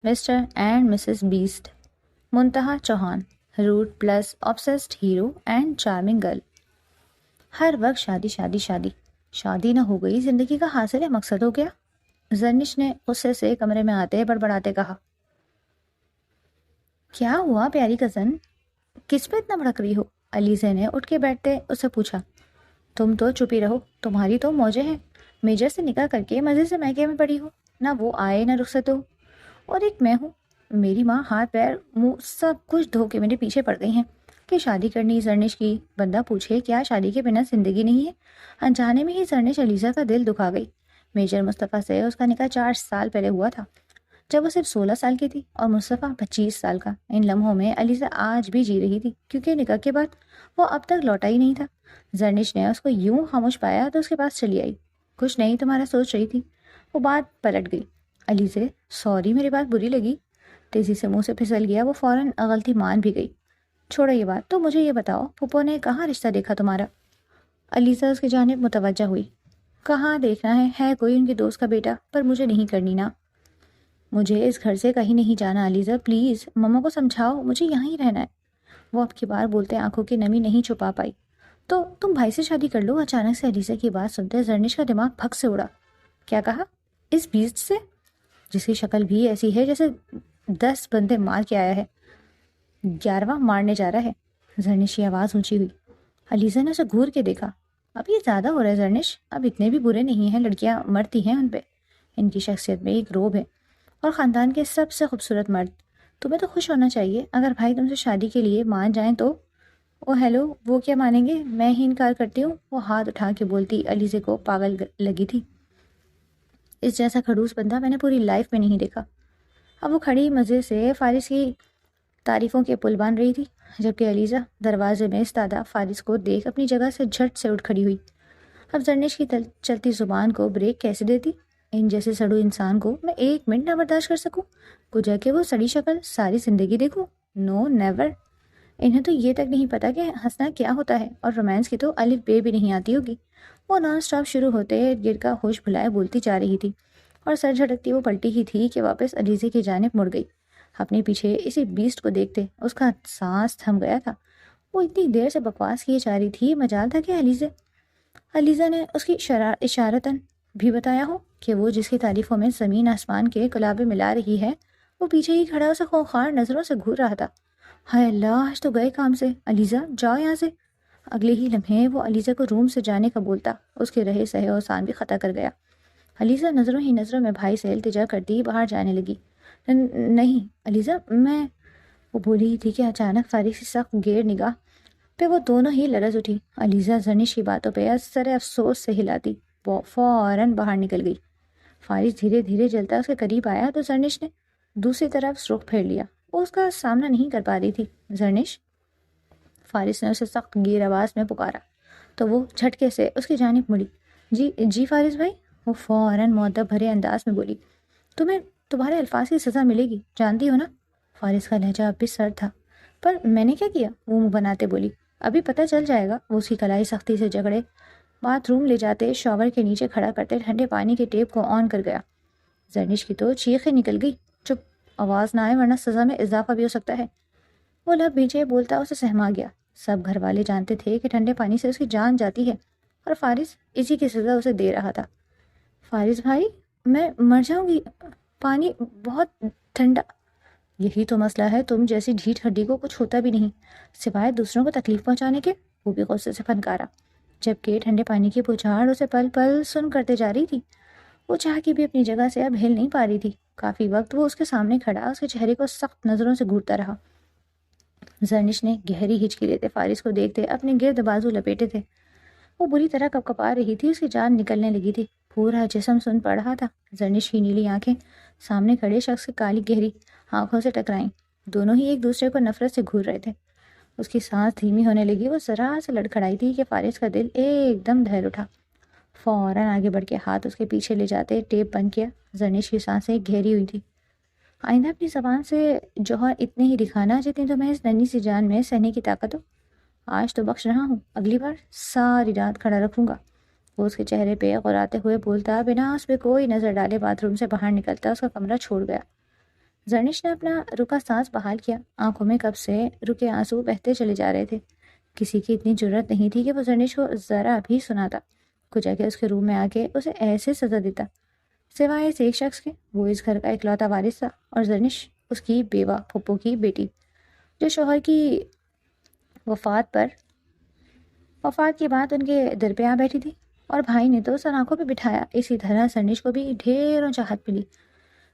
Mister and Mrs best, Muntaha Chauhan, root plus obsessed hero and charming girl. ہر وقت شادی شادی شادی، شادی نہ ہو گئی زندگی کا حاصل ہے مقصد ہو گیا، زرنش نے غصے سے کمرے میں آتے بڑبڑاتے کہا۔ کیا ہوا پیاری کزن، کس پہ اتنا بھڑک رہی ہو؟ علیزہ نے اٹھ کے بیٹھتے اس سے پوچھا۔ تم تو چپی رہو، تمہاری تو موجیں ہیں، میجر سے نکاح کر کے مزے سے میکے میں پڑی ہو، نہ وہ آئے نہ رخصت ہو، اور ایک میں ہوں، میری ماں ہاتھ پیر منہ سب کچھ دھو کے میرے پیچھے پڑ گئی ہیں کہ شادی کرنی زرنش کی۔ بندہ پوچھے کیا شادی کے بنا زندگی نہیں ہے؟ انجانے میں ہی زرنش علیزہ کا دل دکھا گئی۔ میجر مصطفیٰ سے اس کا نکاح 4 سال پہلے ہوا تھا، جب وہ صرف 16 سال کی تھی اور مصطفیٰ 25 سال کا۔ ان لمحوں میں علیزہ آج بھی جی رہی تھی، کیونکہ نکاح کے بعد وہ اب تک لوٹا ہی نہیں تھا۔ زرنش نے اس کو یوں خاموش پایا تو اس کے پاس چلی آئی۔ کچھ نہیں تمہارا سوچ رہی تھی۔ وہ بات پلٹ گئی۔ علیزہ سوری، میری بات بری لگی؟ تیزی سے منہ سے پھسل گیا، وہ فوراً غلطی مان بھی گئی۔ چھوڑو یہ بات، تو مجھے یہ بتاؤ پھپھو نے کہاں رشتہ دیکھا تمہارا؟ علیزہ اس کی جانب متوجہ ہوئی۔ کہاں دیکھنا ہے کوئی ان کے دوست کا بیٹا، پر مجھے نہیں کرنی نا۔ مجھے اس گھر سے کہیں نہیں جانا علیزہ، پلیز مما کو سمجھاؤ، مجھے یہاں ہی رہنا ہے۔ وہ اب کی بار بولتے آنکھوں کی نمی نہیں چھپا پائی۔ تو تم بھائی سے شادی کر لو۔ اچانک سے علیزہ کی بات سنتے زرنش کا دماغ پھک سے اڑا۔ کیا کہا؟ اس بیسٹ سے، جس کی شکل بھی ایسی ہے جیسے 10 بندے مار کے آیا ہے، 11واں مارنے جا رہا ہے۔ زرنش کی آواز اونچی ہوئی۔ علیزہ نے اسے گھور کے دیکھا۔ اب یہ زیادہ ہو رہا ہے زرنش، اب اتنے بھی برے نہیں ہیں، لڑکیاں مرتی ہیں ان پہ، ان کی شخصیت میں ایک روب ہے، اور خاندان کے سب سے خوبصورت مرد۔ تمہیں تو خوش ہونا چاہیے، اگر بھائی تم سے شادی کے لیے مان جائیں تو۔ او ہیلو، وہ کیا مانیں گے، میں ہی انکار کرتی ہوں۔ وہ ہاتھ اٹھا کے بولتی علیزہ کو پاگل لگی تھی۔ اس جیسا کھڑوس بندہ میں نے پوری لائف میں نہیں دیکھا۔ اب وہ کھڑی مزے سے فارس کی تعریفوں کے پل باندھ رہی تھی، جبکہ علیزہ دروازے میں استادہ فارس کو دیکھ اپنی جگہ سے جھٹ سے اٹھ کھڑی ہوئی۔ اب زرنش کی چلتی زبان کو بریک کیسے دیتی؟ ان جیسے سڑو انسان کو میں 1 منٹ نہ برداشت کر سکوں، کچھ ہے کہ وہ سڑی شکل ساری زندگی دیکھوں؟ نو نیور۔ انہیں تو یہ تک نہیں پتا کہ ہنسنا کیا ہوتا ہے، اور رومانس کی تو الف بے بھی نہیں آتی ہوگی۔ وہ نان سٹاپ شروع ہوتے ارد کا ہوش بھلائے بولتی جا رہی تھی، اور سر جھٹکتی وہ پلٹی ہی تھی کہ واپس علیزہ کی جانب مڑ گئی۔ اپنے پیچھے اسی بیسٹ کو دیکھتے اس کا سانس تھم گیا تھا۔ وہ اتنی دیر سے بکواس کیے جا رہی تھی، مجال تھا کہ علیزہ نے اس کی اشارتاً بھی بتایا ہو کہ وہ جس کی تعریفوں میں زمین آسمان کے کلابے ملا رہی ہے، وہ پیچھے ہی کھڑا اسے خوخار نظروں سے گھور رہا تھا۔ ہائے اللہ، آج تو گئے کام سے، علیزہ جاؤ یہاں سے۔ اگلے ہی لمحے وہ علیزہ کو روم سے جانے کا بولتا اس کے رہے سہے اوسان بھی خطا کر گیا۔ علیزہ نظروں ہی نظروں میں بھائی سے التجا کرتی باہر جانے لگی۔ نہیں علیزہ، میں، وہ بولی ہی تھی کہ اچانک فارس کی سخت گیر نگاہ پہ وہ دونوں ہی لرز اٹھی۔ علیزہ زرنش کی باتوں پہ سر افسوس سے ہلاتی فوراً باہر نکل گئی۔ فارس دھیرے دھیرے جلتا اس کے قریب آیا تو زرنش نے دوسری طرف رخ پھیر لیا۔ وہ اس کا سامنا نہیں کر پا رہی تھی۔ زرنش، فارس نے اسے سخت گیر آواز میں پکارا تو وہ جھٹکے سے اس کی جانب مڑی۔ جی فارس بھائی، وہ فوراً مؤدب بھرے انداز میں بولی۔ تمہیں تمہارے الفاظ کی سزا ملے گی، جانتی ہو نا؟ فارس کا لہجہ اب بھی سرد تھا۔ پر میں نے کیا کیا؟ وہ منہ بناتے بولی۔ ابھی پتہ چل جائے گا۔ وہ اس کی کلائی سختی سے جگڑے باتھ روم لے جاتے شاور کے نیچے کھڑا کرتے ٹھنڈے پانی کے ٹیپ کو آن کر گیا۔ زرنش کی تو چیخیں نکل گئی۔ چپ، آواز نہ آئے ورنہ سزا میں اضافہ بھی ہو سکتا ہے۔ وہ لب بھیجے بولتا اسے سہما گیا۔ سب گھر والے جانتے تھے کہ ٹھنڈے پانی سے اس کی جان جاتی ہے، اور فارس اسی کی سزا اسے دے رہا تھا۔ فارس بھائی، میں مر جاؤں گی، پانی بہت ٹھنڈا۔ یہی تو مسئلہ ہے، تم جیسی ڈھیٹ ہڈی کو کچھ ہوتا بھی نہیں سوائے دوسروں کو تکلیف پہنچانے کے۔ وہ بھی غصے سے پھنکارا، جبکہ ٹھنڈے پانی کی پچھاڑ اسے پل پل سن کرتے جا رہی تھی۔ وہ چاہ کے بھی اپنی جگہ سے اب ہل نہیں پا رہی تھی۔ کافی وقت وہ اس کے سامنے کھڑا اس کے چہرے کو سخت نظروں سے گھورتا رہا۔ زرنش نے گہری ہچکی لیتے فارس کو دیکھتے اپنے گرد بازو لپیٹے تھے۔ وہ بری طرح کپکپا رہی تھی، اس کی جان نکلنے لگی تھی، پورا جسم سن پڑ رہا تھا۔ زرنش کی نیلی آنکھیں سامنے کھڑے شخص کی کالی گہری آنکھوں سے ٹکرائیں۔ دونوں ہی ایک دوسرے کو نفرت سے گھور رہے تھے۔ اس کی سانس دھیمی ہونے لگی۔ وہ ذرا سے لڑکھڑائی تھی کہ فارس کا دل ایک دم دہل اٹھا۔ فوراً آگے بڑھ کے ہاتھ اس کے پیچھے لے جاتے ٹیپ بند کیا۔ زرنش کی سانسیں گہری ہوئی تھی۔ آئندہ اپنی زبان سے جوہر اتنے ہی دکھانا جتنی تمہیں اس ننھی سی جان میں سہنے کی طاقت ہو۔ آج تو بخش رہا ہوں، اگلی بار ساری رات کھڑا رکھوں گا۔ وہ اس کے چہرے پہ غراتے ہوئے بولتا بنا اس پہ کوئی نظر ڈالے باتھ روم سے باہر نکلتا اس کا کمرہ چھوڑ گیا۔ زرنش نے اپنا رکا سانس بحال کیا. آنکھوں میں کب سے رکے آنسو بہتے چلے جا رہے تھے. کسی کی اتنی جرت نہیں تھی کہ وہ زرنش کو ذرا بھی سناتا. کچھ آگے اس کے روم میں آ کے اسے ایسے سزا دیتا. سوائے اس ایک شخص کے، وہ اس گھر کا اکلوتا وارث تھا، اور زرنش اس کی بیوہ پھپھو کی بیٹی، جو شوہر کی وفات کے بعد ان کے در پہ آ بیٹھی تھی. اور بھائی نے تو سر آنکھوں پہ بٹھایا. اسی طرح زرنش کو بھی ڈھیروں چاہت ملی.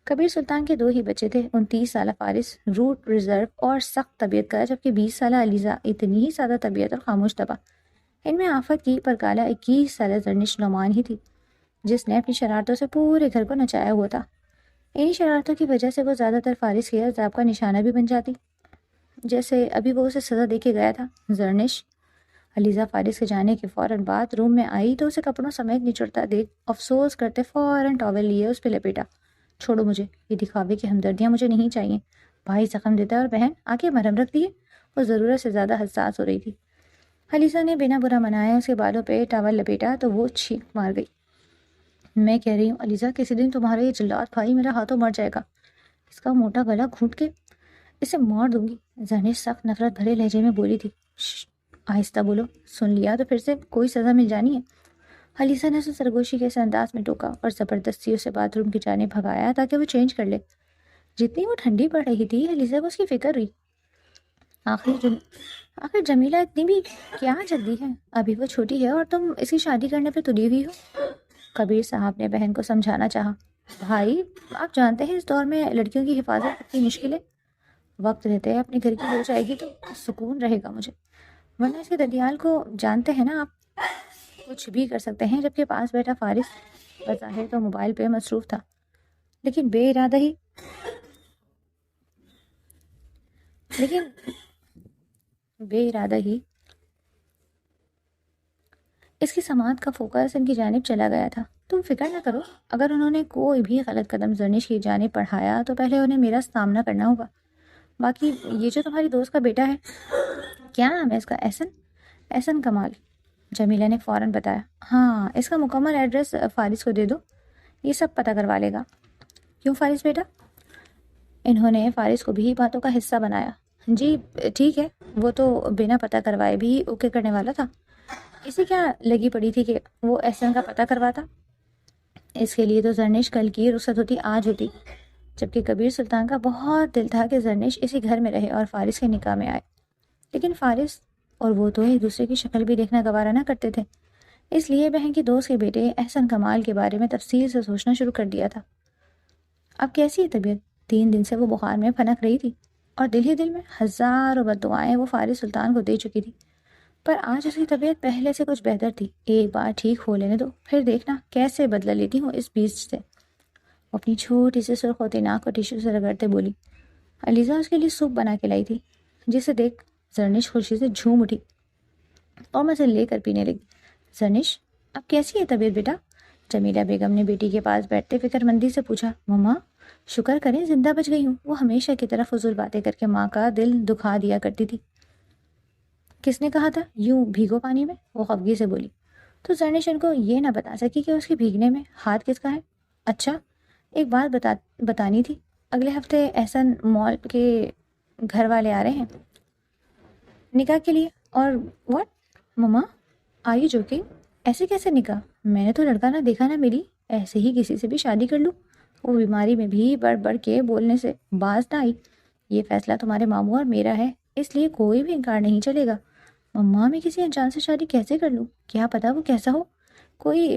کبیر سلطان کے 2 ہی بچے تھے. 29 سالہ فارس روٹ ریزرو اور سخت طبیعت کا، جبکہ 20 سالہ علیزہ اتنی ہی سادہ طبیعت اور خاموش طبع. ان میں آفت کی پرکالہ 21 سالہ زرنش نعمان ہی تھی، جس نے اپنی شرارتوں سے پورے گھر کو نچایا ہوا تھا. انہی شرارتوں کی وجہ سے وہ زیادہ تر فارس کے عذاب کا نشانہ بھی بن جاتی، جیسے ابھی وہ اسے سزا دے کے گیا تھا. زرنش علیزہ فارس کے جانے کے فوراً بعد روم میں آئی تو اسے کپڑوں سمیت نچڑتا دیکھ افسوس کرتے فوراً ٹاول لیے اس پہ لپیٹا. چھوڑو مجھے، یہ دکھاوے کی ہمدردیاں مجھے نہیں چاہیے. بھائی زخم دیتا ہے اور بہن آ کے مرہم رکھ دیے. وہ ضرورت سے زیادہ حساس ہو رہی تھی. علیزہ نے بنا برا منائے اس کے بالوں پہ ٹاول لپیٹا تو وہ چھینک مار گئی. میں کہہ رہی ہوں علیزہ، کسی دن تمہارا یہ جلاد بھائی میرا ہاتھوں مر جائے گا. اس کا موٹا گلا گھونٹ کے اسے مار دوں گی. زرنش سخت نفرت بھرے لہجے میں بولی تھی. آہستہ بولو، سن لیا تو پھر سے کوئی سزا مل جانی ہے. علیزہ نے اسے سرگوشی کے اس انداز میں ٹوکا اور زبردستی اسے باتھ روم کی جانب بھگایا تاکہ وہ چینج کر لے. جتنی وہ ٹھنڈی پڑ رہی تھی علیزہ کو اس کی فکر رہی. آخر جمیلہ اتنی بھی کیا جلدی ہے؟ ابھی وہ چھوٹی ہے اور تم اس کی شادی کرنے پہ تلی ہوئی ہو. کبیر صاحب نے بہن کو سمجھانا چاہا. بھائی آپ جانتے ہیں اس دور میں لڑکیوں کی حفاظت کتنی مشکل ہے. وقت رہتے اپنے گھر کی ہو جائے گی تو سکون رہے گا مجھے، ورنہ اس کے ددیال کو جانتے ہیں نا آپ، کچھ بھی کر سکتے ہیں. جبکہ پاس بیٹھا فارس بظاہر تو موبائل پہ مصروف تھا، لیکن بے ارادہ ہی اس کی سماعت کا فوکس ان کی جانب چلا گیا تھا. تم فکر نہ کرو، اگر انہوں نے کوئی بھی غلط قدم زرنش کی جانب بڑھایا تو پہلے انہیں میرا سامنا کرنا ہوگا. باقی یہ جو تمہاری دوست کا بیٹا ہے، کیا نام ہے اس کا؟ احسن کمال. جمیلہ نے فوراً بتایا. ہاں، اس کا مکمل ایڈریس فارس کو دے دو، یہ سب پتہ کروا لے گا. کیوں فارس بیٹا؟ انہوں نے فارس کو بھی باتوں کا حصہ بنایا. جی ٹھیک ہے، وہ تو بنا پتہ کروائے بھی اوکے کرنے والا تھا. اسے کیا لگی پڑی تھی کہ وہ احسن کا پتہ کرواتا؟ اس کے لیے تو زرنش کل کی رخصت ہوتی آج ہوتی. جبکہ کبیر سلطان کا بہت دل تھا کہ زرنش اسی گھر میں رہے اور فارس کے نکاح میں آئے. لیکن فارس اور وہ تو ایک دوسرے کی شکل بھی دیکھنا گوارا نہ کرتے تھے. اس لیے بہن کی دوست کے بیٹے احسن کمال کے بارے میں تفصیل سے سوچنا شروع کر دیا تھا. اب کیسی ہے طبیعت؟ 3 دن سے وہ بخار میں پھنک رہی تھی اور دل ہی دل میں ہزاروں بددعائیں وہ فارس سلطان کو دے چکی تھی. پر آج اس کی طبیعت پہلے سے کچھ بہتر تھی. ایک بار ٹھیک ہو لینے دو، پھر دیکھنا کیسے بدلہ لیتی ہوں اس بیسٹ سے. وہ اپنی چھوٹی سی سرخ ہوتی ناک کو ٹیشو سے رگڑتے بولی. علیزہ اس کے لیے سوپ بنا کے لائی تھی، جسے دیکھ زرنش خوشی سے جھوم اٹھی اور میں اسے لے کر پینے لگی. زرنش، اب کیسی ہے طبیعت بیٹا؟ جمیلہ بیگم نے بیٹی کے پاس بیٹھتے فکر مندی سے پوچھا. مما شکر کریں زندہ بچ گئی ہوں. وہ ہمیشہ کی طرح فضول باتیں کر کے ماں کا دل دکھا دیا کرتی تھی. کس نے کہا تھا یوں بھیگو پانی میں؟ وہ خفگی سے بولی. تو زرنش ان کو یہ نہ بتا سکی کہ اس کے بھیگنے میں ہاتھ کس کا ہے. اچھا ایک بات بتانی تھی. اگلے ہفتے احسن مال کے گھر والے آ رہے ہیں نکاح کے لیے. اور واٹ مما، آر یو جوکنگ؟ ایسے کیسے نکاح؟ میں نے تو لڑکا نہ دیکھا نہ ملی، ایسے ہی کسی سے بھی شادی کر لوں. وہ بیماری میں بھی بڑھ بڑھ کے بولنے سے باز نہ آئی. یہ فیصلہ تمہارے ماموں اور میرا ہے، اس لیے کوئی بھی انکار نہیں چلے گا. مما میں کسی انجان سے شادی کیسے کر لوں؟ کیا پتا وہ کیسا ہو، کوئی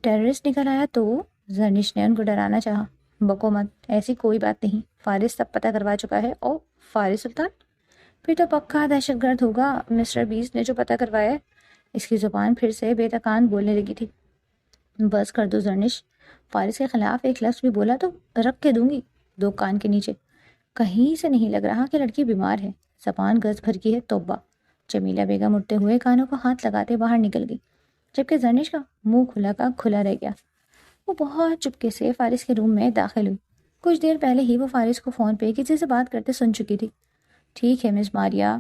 ٹیررسٹ نکل آیا تو؟ زرنش نے ان کو ڈرانا چاہا. بکو مت، ایسی کوئی بات نہیں. فارس سب پتہ کروا چکا ہے. او فارس سلطان، پھر تو پکا دہشت گرد ہوگا مسٹر بیس نے جو پتہ کروایا ہے. اس کی زبان پھر سے بے تکان بولنے لگی تھی. بس کر دو زرنش، فارس کے خلاف ایک لفظ بھی بولا تو رکھ کے دوں گی 2 کان کے نیچے. کہیں سے نہیں لگ رہا کہ لڑکی بیمار ہے، زبان گز بھر کی ہے. توبہ. جمیلہ بیگم اٹھتے ہوئے کانوں کو ہاتھ لگاتے باہر نکل گئی، جبکہ زرنش کا منہ کھلا کا کھلا رہ گیا. وہ بہت چپکے سے فارس کے روم میں داخل ہوئی. کچھ دیر پہلے ہی وہ فارس کو فون پہ کسی سے بات کرتے سن چکی تھی. ٹھیک ہے مس ماریا،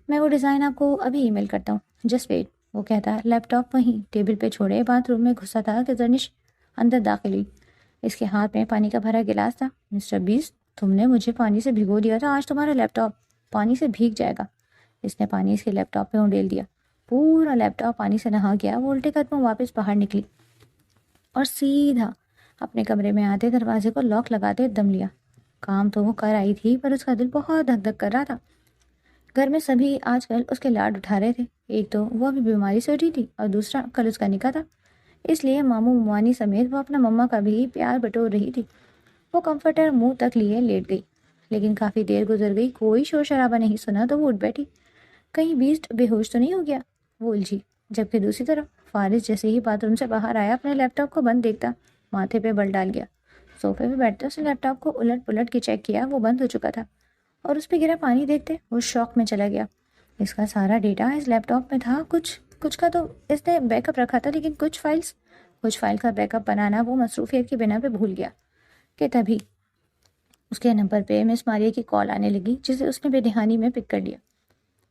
میں وہ ڈیزائن آپ کو ابھی ای میل کرتا ہوں، جسٹ ویٹ. وہ کہتا لیپ ٹاپ وہیں ٹیبل پہ چھوڑے باتھ روم میں گھسا تھا کہ زرنش اندر داخل ہوئی. اس کے ہاتھ میں پانی کا بھرا گلاس تھا. مسٹر بیس تم نے مجھے پانی سے بھگو دیا تھا، آج تمہارا لیپ ٹاپ پانی سے بھیگ جائے گا۔ اس نے پانی اس کے لیپ ٹاپ پہ اونڈیل دیا۔ پورا لیپ ٹاپ پانی سے نہا گیا۔ وہ الٹے قدموں واپس باہر نکلی اور سیدھا اپنے کمرے میں آتے دروازے کو لاک لگاتے دم لیا۔ کام تو وہ کر آئی تھی، پر اس کا دل بہت دھک دھک کر رہا تھا۔ گھر میں سبھی آج کل اس کے لاڈ اٹھا رہے تھے۔ ایک تو وہ ابھی بیماری سے اٹھی تھی، اور دوسرا کل اس کا نکاح تھا، اس لیے ماموں ممانی سمیت وہ اپنا مما کا بھی پیار بٹور رہی تھی۔ وہ کمفرٹر منہ تک لیے لیٹ گئی، لیکن کافی دیر گزر گئی، کوئی شور شرابہ نہیں سنا تو وہ اٹھ بیٹھی۔ کہیں بیسٹ بے ہوش تو نہیں ہو گیا، وہ الجھی۔ جبکہ دوسری طرف فارس جیسے ہی باتھ روم سے باہر آیا، اپنے لیپ ٹاپ کو بند دیکھتا ماتھے پہ بل ڈال گیا۔ صوفے پہ بیٹھتے اس نے لیپ ٹاپ کو الٹ پلٹ کے چیک کیا، وہ بند ہو چکا تھا، اور اس پہ گرا پانی دیکھتے وہ شوق میں چلا گیا۔ اس کا سارا ڈیٹا اس لیپ ٹاپ میں تھا، کچھ کا تو اس نے بیک اپ رکھا تھا، لیکن کچھ فائل کا بیک اپ بنانا وہ مصروفیت کی بنا پہ بھول گیا کہ تبھی اس کے نمبر پہ مس ماریا کی کال آنے لگی، جسے اس نے بے دہانی میں پک کر لیا۔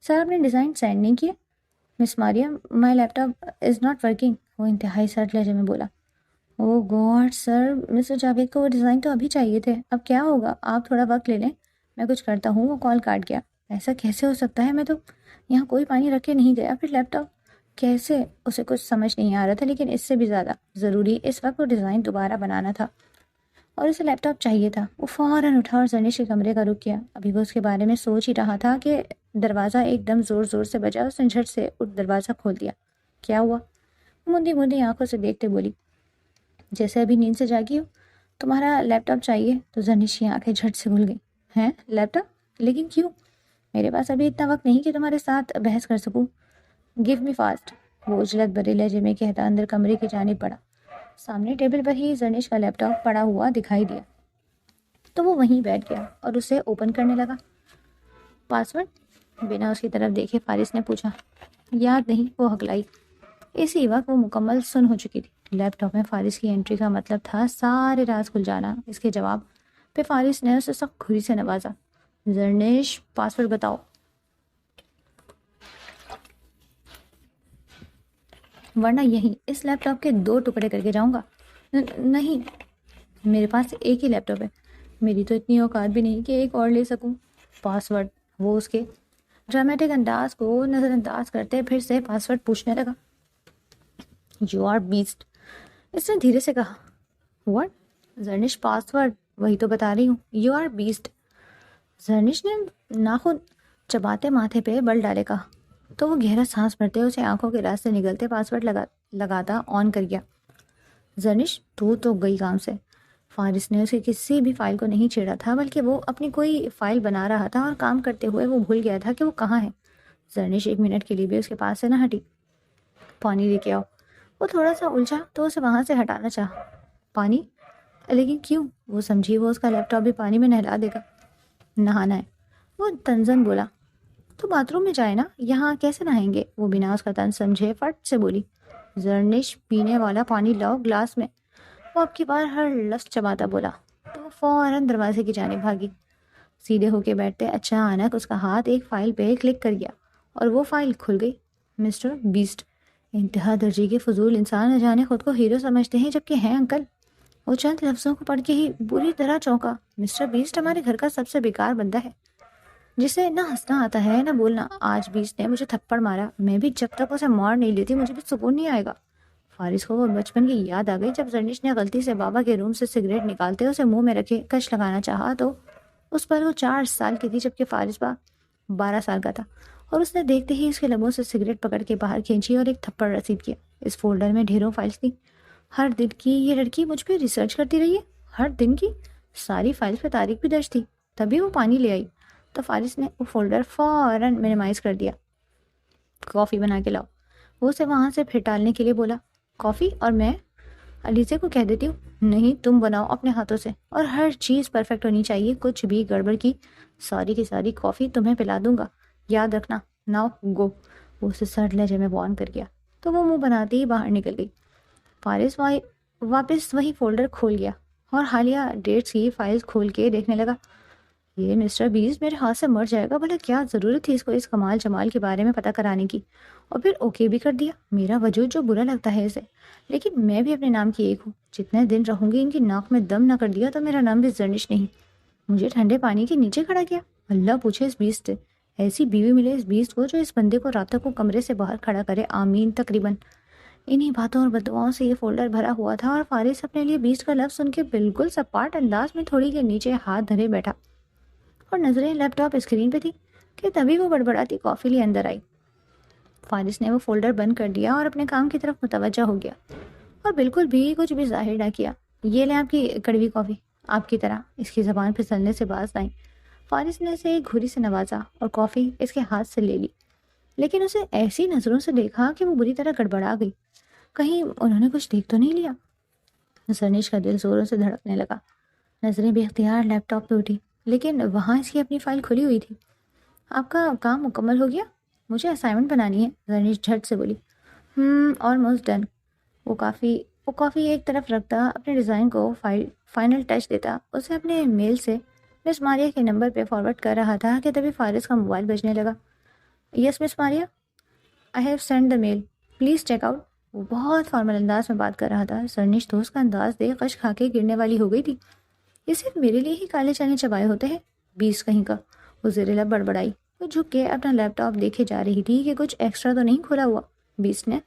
سر، آپ نے ڈیزائن سینڈ نہیں کیا؟ مس ماریا، مائی لیپ ٹاپ از ناٹ ورکنگ، وہ انتہائی سرد لہجے میں بولا۔ او گاڈ سر، مسٹر جاوید کو وہ ڈیزائن تو ابھی چاہیے تھے، اب کیا ہوگا؟ آپ تھوڑا وقت لے لیں، میں کچھ کرتا ہوں۔ وہ کال کاٹ گیا۔ ایسا کیسے ہو سکتا ہے؟ میں تو یہاں کوئی پانی رکھ کے نہیں گیا، پھر لیپ ٹاپ کیسے؟ اسے کچھ سمجھ نہیں آ رہا تھا، لیکن اس سے بھی زیادہ ضروری اس وقت وہ ڈیزائن دوبارہ بنانا تھا، اور اسے لیپ ٹاپ چاہیے تھا۔ وہ فوراً اٹھا اور زرنش کے کمرے کا رخ کیا۔ ابھی وہ اس کے بارے میں سوچ ہی رہا تھا کہ دروازہ ایک دم زور زور سے بجا۔ اس نے جھٹ سے اٹھ دروازہ کھول دیا۔ کیا ہوا؟ مندی مندی آنکھوں سے دیکھتے بولی، جیسے ابھی نیند سے جاگی ہو۔ تمہارا لیپ ٹاپ چاہیے؟ تو زرنش کی آنکھیں جھٹ سے کھل گئیں۔ ہیں؟ لیپ ٹاپ؟ لیکن کیوں؟ میرے پاس ابھی اتنا وقت نہیں کہ تمہارے ساتھ بحث کر سکوں۔ گیو می فاسٹ، وہ اجلت بھرے لہجے میں کہتا اندر کمرے کی جانب بڑھا۔ سامنے ٹیبل پر ہی زرنش کا لیپ ٹاپ پڑا ہوا دکھائی دیا، تو وہ وہیں بیٹھ گیا اور اسے اوپن کرنے لگا۔ پاسورڈ؟ بنا اس کی طرف دیکھے فارس نے پوچھا۔ یاد نہیں، وہ ہکلائی۔ اسی وقت وہ مکمل سن ہو چکی تھی۔ لیپ ٹاپ میں فارس کی انٹری کا مطلب تھا سارے راز کھل جانا۔ اس کے جواب پہ فارس نے اسے سخت کھری سے نوازا۔ زرنش، پاسورڈ بتاؤ۔ ورنہ یہیں اس لیپ ٹاپ کے 2 ٹکڑے کر کے جاؤں گا۔ نہیں، میرے پاس ایک ہی لیپ ٹاپ ہے، میری تو اتنی اوقات بھی نہیں کہ ایک اور لے سکوں۔ پاسورڈ؟ وہ اس کے ڈرامیٹک انداز کو نظر انداز کرتے پھر سے پاسورڈ پوچھنے لگا۔ یو آر بیسٹ، اس نے دھیرے سے کہا۔ واٹ؟ زرنش، پاسورڈ وہی تو بتا رہی ہوں، یو آر بیسٹ۔ زرنش نے ناخن چباتے ماتھے پہ بل ڈالے کہا، تو وہ گہرا سانس بھرتے اسے آنکھوں کے راستے نگلتے پاسورڈ لگاتا آن کر گیا۔ زرنش، تو گئی کام سے۔ فارس نے اسے کسی بھی فائل کو نہیں چھیڑا تھا، بلکہ وہ اپنی کوئی فائل بنا رہا تھا، اور کام کرتے ہوئے وہ بھول گیا تھا کہ وہ کہاں ہے۔ زرنش 1 منٹ کے لیے بھی اس کے پاس سے نہ ہٹی۔ پانی لے کے آؤ۔ وہ تھوڑا سا الجھا تو اسے وہاں سے ہٹانا چاہا۔ پانی؟ لیکن کیوں؟ وہ سمجھی وہ اس کا لیپ ٹاپ بھی پانی میں نہلا دے گا۔ نہانا ہے، وہ تنزن بولا۔ تو باتھ روم میں جائے نا، یہاں کیسے نہائیں گے؟ وہ بنا اس کا طنز سمجھے فٹ سے بولی۔ زرنش، پینے والا پانی لاؤ گلاس میں، وہ اب کی بار ہر لفظ چباتا بولا۔ تو وہ فوراً دروازے کی جانب بھاگی۔ سیدھے ہو کے بیٹھتے اچانک اس کا ہاتھ ایک فائل پہ کلک کر گیا، اور وہ فائل کھل گئی۔ مسٹر بیسٹ، انتہا درجے کے فضول انسان نہ جانے خود کو ہیرو سمجھتے ہیں، جبکہ ہیں انکل۔ وہ چند لفظوں کو پڑھ کے ہی بری طرح چونکا۔ مسٹر بیسٹ ہمارے گھر کا سب سے بیکار بندہ ہے، جسے نہ ہنسنا آتا ہے نہ بولنا۔ آج بیسٹ نے مجھے تھپڑ مارا، میں بھی جب تک اسے مار نہیں لیتی مجھے بھی سکون نہیں آئے گا۔ فارس کو وہ بچپن کی یاد آ گئی جب زرنش نے غلطی سے بابا کے روم سے سگریٹ نکالتے اسے منہ میں رکھے کش لگانا چاہا، تو اس پر وہ 4 سال کی تھی جبکہ فارس 12 سال کا تھا، اور اس نے دیکھتے ہی اس کے لبوں سے سگریٹ پکڑ کے باہر کھینچی اور ایک تھپڑ رسید کیا۔ اس فولڈر میں ڈھیروں فائلز تھی۔ ہر دن کی یہ لڑکی مجھ پہ ریسرچ کرتی رہی ہے، ہر دن کی ساری فائلز پہ تاریخ بھی درج تھی، تبھی وہ پانی لے آئی۔ تو فارس نے وہ فولڈر فوراً منیمائز کر دیا۔ کافی بنا کے لاؤ، وہ اسے وہاں سے پھر ٹالنے کے لیے بولا۔ کافی؟ اور میں علیزے کو کہہ دیتی ہوں۔ نہیں، تم بناؤ اپنے ہاتھوں سے، اور ہر چیز پرفیکٹ ہونی چاہیے، کچھ بھی گڑبڑ کی ساری کی ساری کافی تمہیں پلا دوں گا، یاد رکھنا۔ ناؤ گو، وہ اسے سرد لہجے میں وارن کر گیا، تو وہ منہ بناتے ہی باہر نکل گئی۔ فارس واپس وہی فولڈر کھول گیا اور حالیہ ڈیٹس کی فائلز کھول کے دیکھنے لگا۔ یہ مسٹر بیس میرے ہاتھ سے مر جائے گا، بھلا کیا ضرورت تھی اس کو اس کمال جمال کے بارے میں پتہ کرانے کی، اور پھر اوکے بھی کر دیا۔ میرا وجود جو برا لگتا ہے اسے، لیکن میں بھی اپنے نام کی ایک ہوں۔ جتنے دن رہوں گی ان کی ناک میں دم نہ کر دیا تو میرا نام بھی زرنش نہیں۔ مجھے ٹھنڈے پانی کے نیچے کھڑا کیا؟ اللہ پوچھے اس بیسٹ سے، ایسی بیوی ملے اس بیسٹ کو جو اس بندے کو راتوں کو کمرے سے باہر کھڑا کرے، آمین۔ تقریباً انہی باتوں اور بددعاؤں سے یہ فولڈر بھرا ہوا تھا، اور فارس اپنے لیے بیسٹ کا لفظ سن کے بالکل سپاٹ انداز میں تھوڑی کے نیچے ہاتھ دھرے بیٹھا، اور نظریں لیپ ٹاپ اسکرین پہ تھی کہ تبھی وہ بڑبڑاتی کافی لیے اندر آئی۔ فارس نے وہ فولڈر بند کر دیا اور اپنے کام کی طرف متوجہ ہو گیا، اور بالکل بھی کچھ بھی ظاہر نہ کیا۔ یہ لیں آپ کی کڑوی کافی، آپ کی طرح۔ اس کی زبان پھسلنے سے باز آئی۔ فارس نے اسے ایک گھوری سے نوازا اور کافی اس کے ہاتھ سے لے لی، لیکن اسے ایسی نظروں سے دیکھا کہ وہ بری طرح گڑبڑا گئی۔ کہیں انہوں نے کچھ دیکھ تو نہیں لیا؟ زرنش کا دل زوروں سے دھڑکنے لگا۔ نظریں بے اختیار لیپ ٹاپ پہ اٹھی، لیکن وہاں اس کی اپنی فائل کھلی ہوئی تھی۔ آپ کا کام مکمل ہو گیا؟ مجھے اسائنمنٹ بنانی ہے، زرنش جھٹ سے بولی۔ Almost done. وہ کافی ایک طرف رکھتا اپنے ڈیزائن کو فائنل ٹچ دیتا، اسے اپنے میل سے مس ماریا کے نمبر پہ فارورڈ کر رہا تھا کہ تبھی فارس کا موبائل بجنے لگا۔ Yes miss Maria, I have send the mail, please check out. وہ بہت فارمل انداز میں بات کر رہا تھا۔ زرنش دوست کا انداز دیکھ غش کھا کے گرنے والی ہو گئی تھی۔ یہ صرف میرے لیے ہی کالے چنے چبائے ہوتے ہیں، بیس کہیں کا۔ وہ زیر لب بڑبڑائی۔ وہ جھک کے اپنا لیپ ٹاپ دیکھے جا رہی تھی کہ کچھ ایکسٹرا تو نہیں کھولا ہوا۔ بیس نے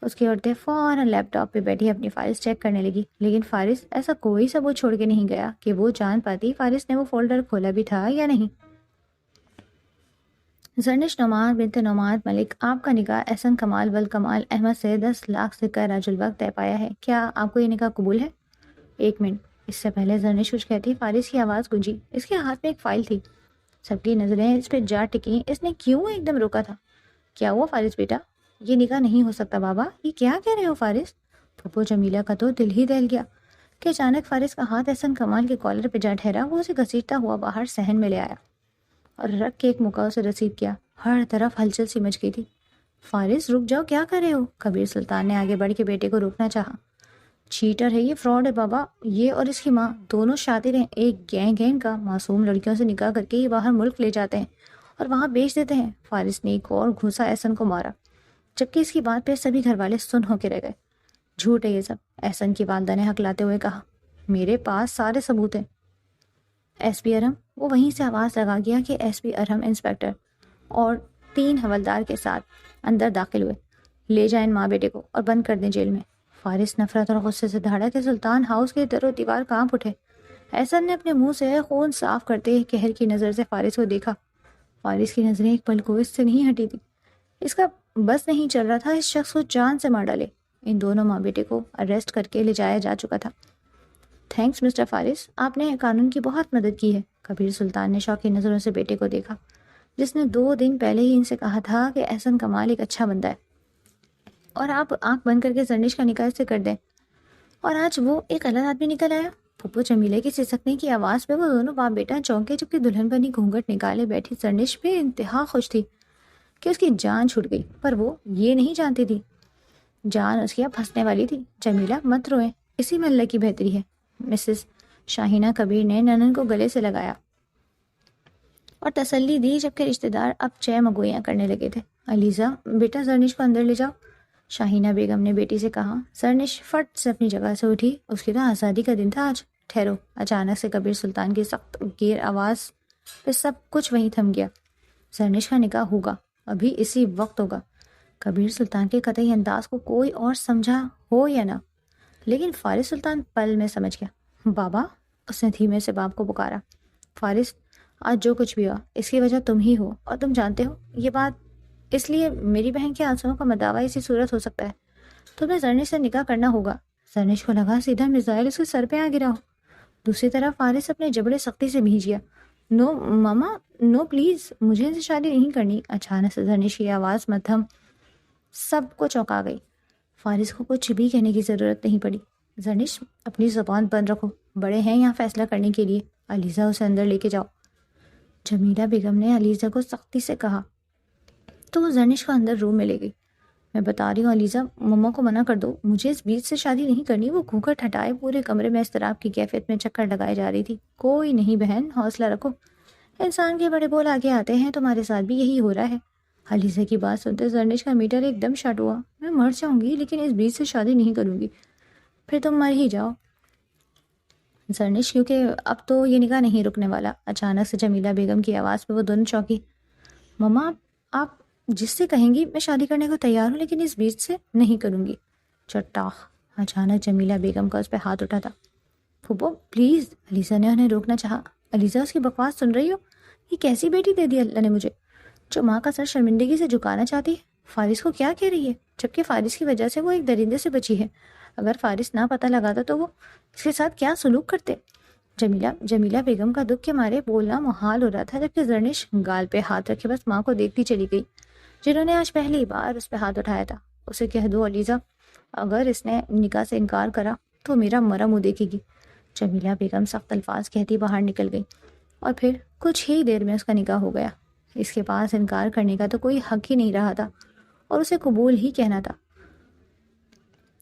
اس کے اڑتے فوراً لیپ ٹاپ پہ بیٹھی اپنی فائلز چیک کرنے لگی، لیکن فارس ایسا کوئی ثبوت چھوڑ کے نہیں گیا کہ وہ جان پاتی فارس نے وہ فولڈر کھولا بھی تھا یا نہیں۔ زرنش نعمان بنت نعمان ملک، آپ کا نکاح احسن کمال والکمال احمد سے 10 لاکھ سے کا راج الوقت طے پایا ہے، کیا آپ کو یہ نکاح قبول ہے؟ ایک منٹ۔ اس سے پہلے زرنش کچھ کہتی فارس کی آواز گونجی۔ اس کے ہاتھ میں ایک فائل تھی، سب کی نظریں اس پہ جا ٹکیں۔ اس نے کیوں ایک دم روکا تھا؟ کیا ہوا فارس بیٹا؟ یہ نکاح نہیں ہو سکتا بابا، یہ کیا کہہ رہے ہو فارس؟ پھپھو جمیلہ کا تو دل ہی دہل گیا کہ اچانک فارس کا ہاتھ احسن کمال کے کالر پہ جا ٹھہرا۔ وہ اسے گھسیٹتا ہوا باہر صحن میں لے آیا اور رکھ کے ایک مکہ اسے رسید کیا۔ ہر طرف ہلچل سی مچ گئی تھی۔ فارس رک جاؤ، کیا کر رہے ہو؟ کبیر سلطان نے آگے بڑھ کے بیٹے کو روکنا چاہا۔ چیٹر ہے یہ، فراڈ ہے بابا، یہ اور اس کی ماں دونوں شاطر ہیں، ایک گینگ کا معصوم لڑکیوں سے نکاح کر کے یہ باہر ملک لے جاتے ہیں اور وہاں بیچ دیتے ہیں۔ فارس نے ایک اور گھوسا احسن کو مارا، جبکہ اس کی بات پہ سبھی گھر والے سن ہو کے رہ گئے۔ جھوٹ ہے یہ سب، احسن کی والدہ نے ہکلاتے ہوئے کہا۔ میرے پاس سارے ثبوت ہیں۔ ایس پی ارم، وہ وہیں سے آواز لگا گیا کہ ایس پی ارم انسپیکٹر اور 3 حوالدار کے ساتھ اندر داخل ہوئے۔ لے جائیں ماں بیٹے کو اور بند کر دیں جیل میں۔ فارس نفرت اور غصے سے دھاڑا کہ سلطان ہاؤس کے در و دیوار کانپ اٹھے۔ احسن نے اپنے منہ سے خون صاف کرتے قہر کی نظر سے فارس کو دیکھا۔ فارس کی نظریں ایک پل کو اس سے نہیں ہٹی تھی۔ اس کا بس نہیں چل رہا تھا اس شخص کو جان سے مار ڈالے۔ ان دونوں ماں بیٹے کو اریسٹ کر کے لے جایا جا چکا تھا۔ تھینکس مسٹر فارس، آپ نے قانون کی بہت مدد کی ہے۔ کبیر سلطان نے شوقی نظروں سے بیٹے کو دیکھا، جس نے 2 دن پہلے ہی ان سے کہا تھا کہ احسن کمال ایک اچھا بندہ ہے اور آپ آنکھ بند کر کے زرنش کا نکاح سے کر دیں، اور آج وہ ایک غلط آدمی نکل آیا۔ پھپھو جمیلے کی سسکنے کی آواز پہ وہ دونوں باپ بیٹا چونکے، جبکہ دلہن بنی گھونگھٹ نکالے بیٹھی زرنش پہ انتہا خوش تھی کہ اس کی جان چھوٹ گئی، پر وہ یہ نہیں جانتی تھی جان اس کی اب پھنسنے والی تھی۔ جمیلہ مت روئیں، اسی میں اللہ کی بہتری ہے۔ مسز شاہینہ کبیر نے ننن کو گلے سے لگایا اور تسلی دی، جبکہ رشتہ دار اب چہ مگوئیاں کرنے لگے تھے۔ علیزہ بیٹا زرنش کو اندر لے جاؤ، شاہینہ بیگم نے بیٹی سے کہا۔ زرنش فٹ سے اپنی جگہ سے اٹھی، اس کی تو آزادی کا دن تھا آج۔ ٹھہرو، اچانک سے کبیر سلطان کی سخت گیر آواز پہ سب کچھ وہیں تھم گیا۔ زرنش کا نکاح ہوگا، ابھی اسی وقت ہوگا۔ کبیر سلطان کے قطعی انداز کو کوئی اور سمجھا ہو یا نہ، لیکن فارس سلطان پل میں سمجھ گیا۔ بابا، اس نے دھیمے سے باپ کو پکارا۔ فارس، آج جو کچھ بھی ہوا اس کی وجہ تم ہی ہو، اور تم جانتے ہو یہ بات، اس لیے میری بہن کے آنسوؤں کا مداوع اسی صورت ہو سکتا ہے۔ تمہیں زرنش سے نکاح کرنا ہوگا۔ زرنش کو لگا سیدھا میزائل اس کے سر پہ آ گرا ہو۔ دوسری طرف فارس اپنے جبڑے سختی سے بھیج گیا۔ نو ماما، نو پلیز، مجھے ان سے شادی نہیں کرنی۔ اچانک سے زرنش کی آواز مدھم سب کو چونکا گئی۔ فارس کو کچھ بھی کہنے کی ضرورت نہیں پڑی۔ زرنش، اپنی زبان بند رکھو، بڑے ہیں یہاں فیصلہ کرنے کے لیے۔ علیزہ، اسے اندر لے کے جاؤ، جمیلہ بیگم نے علیزہ کو سختی سے کہا، تو وہ زرنش کو اندر روم میں لے گئی۔ میں بتا رہی ہوں علیزہ، مما کو منع کر دو، مجھے اس بیچ سے شادی نہیں کرنی۔ وہ گھونگھٹ ہٹائے پورے کمرے میں اضطراب کی کیفیت میں چکر لگائے جا رہی تھی۔ کوئی نہیں بہن، حوصلہ رکھو، انسان کے بڑے بول آگے آتے ہیں، تمہارے ساتھ بھی یہی ہو رہا ہے۔ علیزہ کی بات سنتے زرنش کا میٹر ایک دم شٹ ہوا۔ میں مر جاؤں گی لیکن اس بیچ سے شادی نہیں کروں گی۔ پھر تم مر ہی جاؤ۔ زرنش کیونکہ اب تو یہ نکاح نہیں رکنے والا۔ اچانک سے جمیلہ بیگم کی آواز پہ وہ دونوں چونکی۔ مما آپ جس سے کہیں گی میں شادی کرنے کو تیار ہوں، لیکن اس بیچ سے نہیں کروں گی۔ چٹاخ! اچانک جمیلہ بیگم کا اس پہ ہاتھ اٹھا تھا۔ پھوپھو پلیز! علیزہ نے انہیں روکنا چاہا۔ علیزہ اس کی بکواس سن رہی ہو؟ یہ کیسی بیٹی دے دی اللہ نے مجھے، جو ماں کا سر شرمندگی سے جھکانا چاہتی ہے۔ فارس کو کیا کہہ رہی ہے؟ جبکہ فارس کی وجہ سے وہ ایک درندے سے بچی ہے۔ اگر فارس نہ پتہ لگاتا تو وہ اس کے ساتھ کیا سلوک کرتے؟ جمیلہ بیگم کا دکھ کے مارے بولنا محال ہو رہا تھا، جبکہ زرنش گال پہ ہاتھ رکھے بس ماں کو دیکھتی چلی گئی، جنہوں نے آج پہلی بار اس پہ ہاتھ اٹھایا تھا۔ اسے کہہ دو علیزہ، اگر اس نے نکاح سے انکار کرا تو میرا مرا منہ دیکھے گی۔ جمیلہ بیگم سخت الفاظ کہتی باہر نکل گئی، اور پھر کچھ ہی دیر میں اس کا نکاح ہو گیا۔ اس کے پاس انکار کرنے کا تو کوئی حق ہی نہیں رہا تھا، اور اسے قبول ہی کہنا تھا۔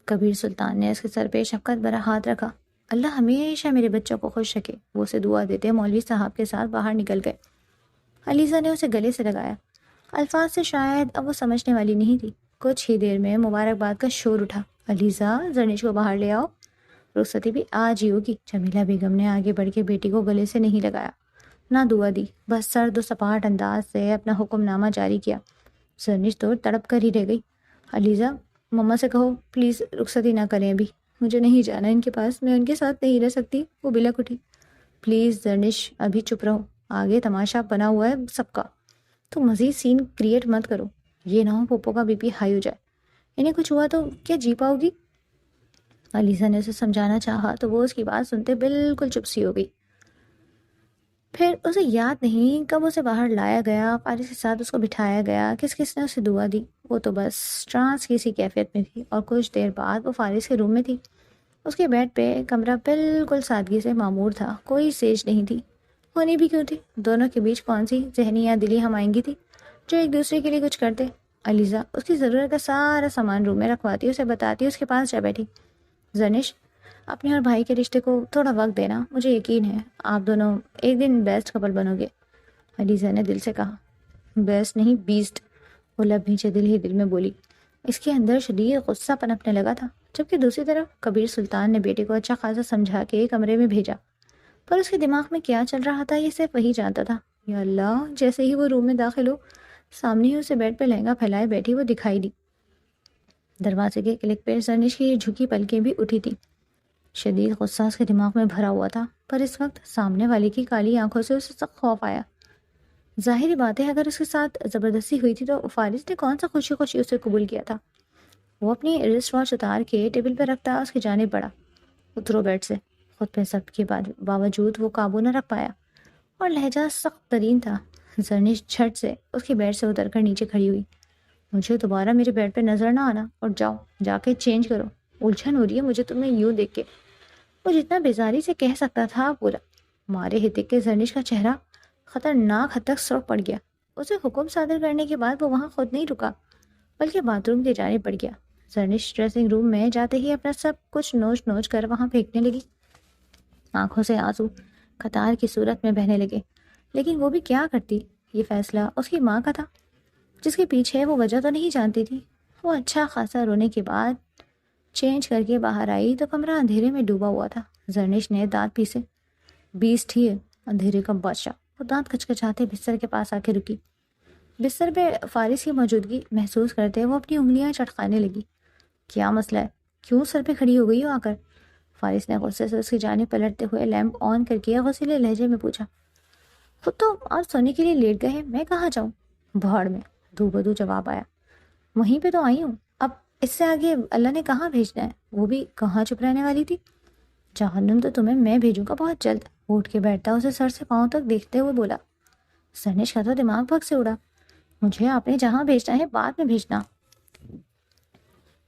کبیر سلطان نے اس کے سر پہ شفقت بھرا ہاتھ رکھا۔ اللہ ہمیشہ میرے بچوں کو خوش رکھے، وہ اسے دعا دیتے مولوی صاحب کے ساتھ باہر نکل گئے۔ علیزہ نے اسے گلے سے لگایا۔ الفاظ سے شاید اب وہ سمجھنے والی نہیں تھی۔ کچھ ہی دیر میں مبارکباد کا شور اٹھا۔ علیزہ زرنش کو باہر لے آؤ، رخصتی بھی آج ہی ہوگی۔ جمیلہ بیگم نے آگے بڑھ کے بیٹی کو گلے سے نہیں لگایا، نہ دعا دی، بس سرد و سپاٹ انداز سے اپنا حکم نامہ جاری کیا۔ زرنش تو تڑپ کر ہی رہ گئی۔ علیزہ مما سے کہو پلیز رخصتی نہ کریں ابھی، مجھے نہیں جانا ان کے پاس، میں ان کے ساتھ نہیں رہ سکتی۔ وہ بلک اٹھی۔ پلیز زرنش ابھی چپ رہو، آگے تماشا بنا ہوا ہے سب کا، تو مزید سین کریٹ مت کرو، یہ نہ ہو پوپو کا بی پی ہائی ہو جائے، انہیں کچھ ہوا تو کیا جی پاؤ گی؟ علیزہ نے اسے سمجھانا چاہا تو وہ اس کی بات سنتے بالکل چپ سی ہو گئی۔ پھر اسے یاد نہیں کب اسے باہر لایا گیا، فارس کے ساتھ اس کو بٹھایا گیا، کس کس نے اسے دعا دی۔ وہ تو بس ٹرانس کی سی کیفیت میں تھی، اور کچھ دیر بعد وہ فارس کے روم میں تھی۔ اس کے بیڈ پہ کمرہ بالکل سادگی سے معمور تھا، کوئی سیج نہیں تھی، ہونی بھی کیوں تھی؟ دونوں کے بیچ کون سی ذہنی یا دلی ہم آہنگی تھی جو ایک دوسرے کے لیے کچھ کرتے؟ علیزہ اس کی ضرورت کا سارا سامان روم میں رکھواتی، اسے بتاتی، اس کے پاس جا بیٹھی۔ زرنش اپنے اور بھائی کے رشتے کو تھوڑا وقت دینا، مجھے یقین ہے آپ دونوں ایک دن بیسٹ کپل بنو گے۔ علیزہ نے دل سے کہا۔ بیسٹ نہیں بیسٹ، وہ لب نیچے دل ہی دل میں بولی۔ اس کے اندر شدید غصہ پنپنے لگا تھا، جبکہ دوسری طرف کبیر سلطان نے بیٹے کو اچھا خاصا سمجھا کے کمرے میں بھیجا، پر اس کے دماغ میں کیا چل رہا تھا یہ صرف وہی جانتا تھا۔ یا اللہ، جیسے ہی وہ روم میں داخل ہو، سامنے ہی اسے بیڈ پہ لہنگا پھیلائے بیٹھی وہ دکھائی دی۔ دروازے کے کلک پہ زرنش کی جھکی پلکیں بھی اٹھی تھی۔ شدید غصہ اس کے دماغ میں بھرا ہوا تھا، پر اس وقت سامنے والی کی کالی آنکھوں سے اسے سخت خوف آیا۔ ظاہری بات ہے اگر اس کے ساتھ زبردستی ہوئی تھی تو فارس نے کون سا خوشی خوشی اسے قبول کیا تھا۔ وہ اپنی رسٹ واچ اتار کے ٹیبل پہ رکھتا اس کی جانب بڑھا۔ اترو بیڈ سے۔ خود پہ ضبط کے باوجود وہ قابو نہ رکھ پایا، اور لہجہ سخت ترین تھا۔ زرنش جھٹ سے اس کے بیڈ سے اتر کر نیچے کھڑی ہوئی۔ مجھے دوبارہ میرے بیڈ پہ نظر نہ آنا، اور جاؤ جا کے چینج کرو، الجھن ہو رہی ہے مجھے تمہیں یوں دیکھ کے۔ وہ جتنا بیزاری سے کہہ سکتا تھا بولا۔ مارے ہتک کے زرنش کا چہرہ خطرناک حد تک سرخ پڑ گیا۔ اسے حکم صادر کرنے کے بعد وہ وہاں خود نہیں رکا، بلکہ باتھ روم کی جانب بڑھ گیا۔ زرنش ڈریسنگ روم میں جاتے ہی اپنا سب کچھ نوچ نوچ کر وہاں پھینکنے لگی۔ آنکھوں سے آنسو قطار کی صورت میں بہنے لگے، لیکن وہ بھی کیا کرتی؟ یہ فیصلہ اس کی ماں کا تھا، جس کے پیچھے وہ وجہ تو نہیں جانتی تھی۔ وہ اچھا خاصا رونے کے بعد چینج کر کے باہر آئی تو کمرہ اندھیرے میں ڈوبا ہوا تھا۔ زرنش نے دانت پیسے۔ بیسٹ ہی ہے اندھیرے کا بادشاہ۔ وہ دانت کچکچاتے بستر کے پاس آ کے رکی۔ بستر پہ فارس کی موجودگی محسوس کرتے وہ اپنی انگلیاں چٹکانے لگی۔ کیا مسئلہ ہے؟ کیوں سر پہ کھڑی ہو گئی ہو آ کر؟ فارس نے غصے سے اس کی جانب پلٹتے ہوئے لیمپ آن کر کے غصیلے لہجے میں پوچھا۔ خود تو آپ سونے کے لیے لیٹ گئے، میں کہاں جاؤں؟ بھاڑ میں، دو بدو جواب آیا۔ وہیں پہ تو آئی ہوں، اب اس سے آگے اللہ نے کہاں بھیجنا ہے؟ وہ بھی کہاں چپ رہنے والی تھی؟ جہنم تو تمہیں میں بھیجوں گا بہت جلد۔ اٹھ کے بیٹھتا اسے سر سے پاؤں تک دیکھتے ہوئے بولا۔ زرنش کا تو دماغ بھگ سے اڑا۔ مجھے آپ نے جہاں بھیجنا ہے بعد میں بھیجنا،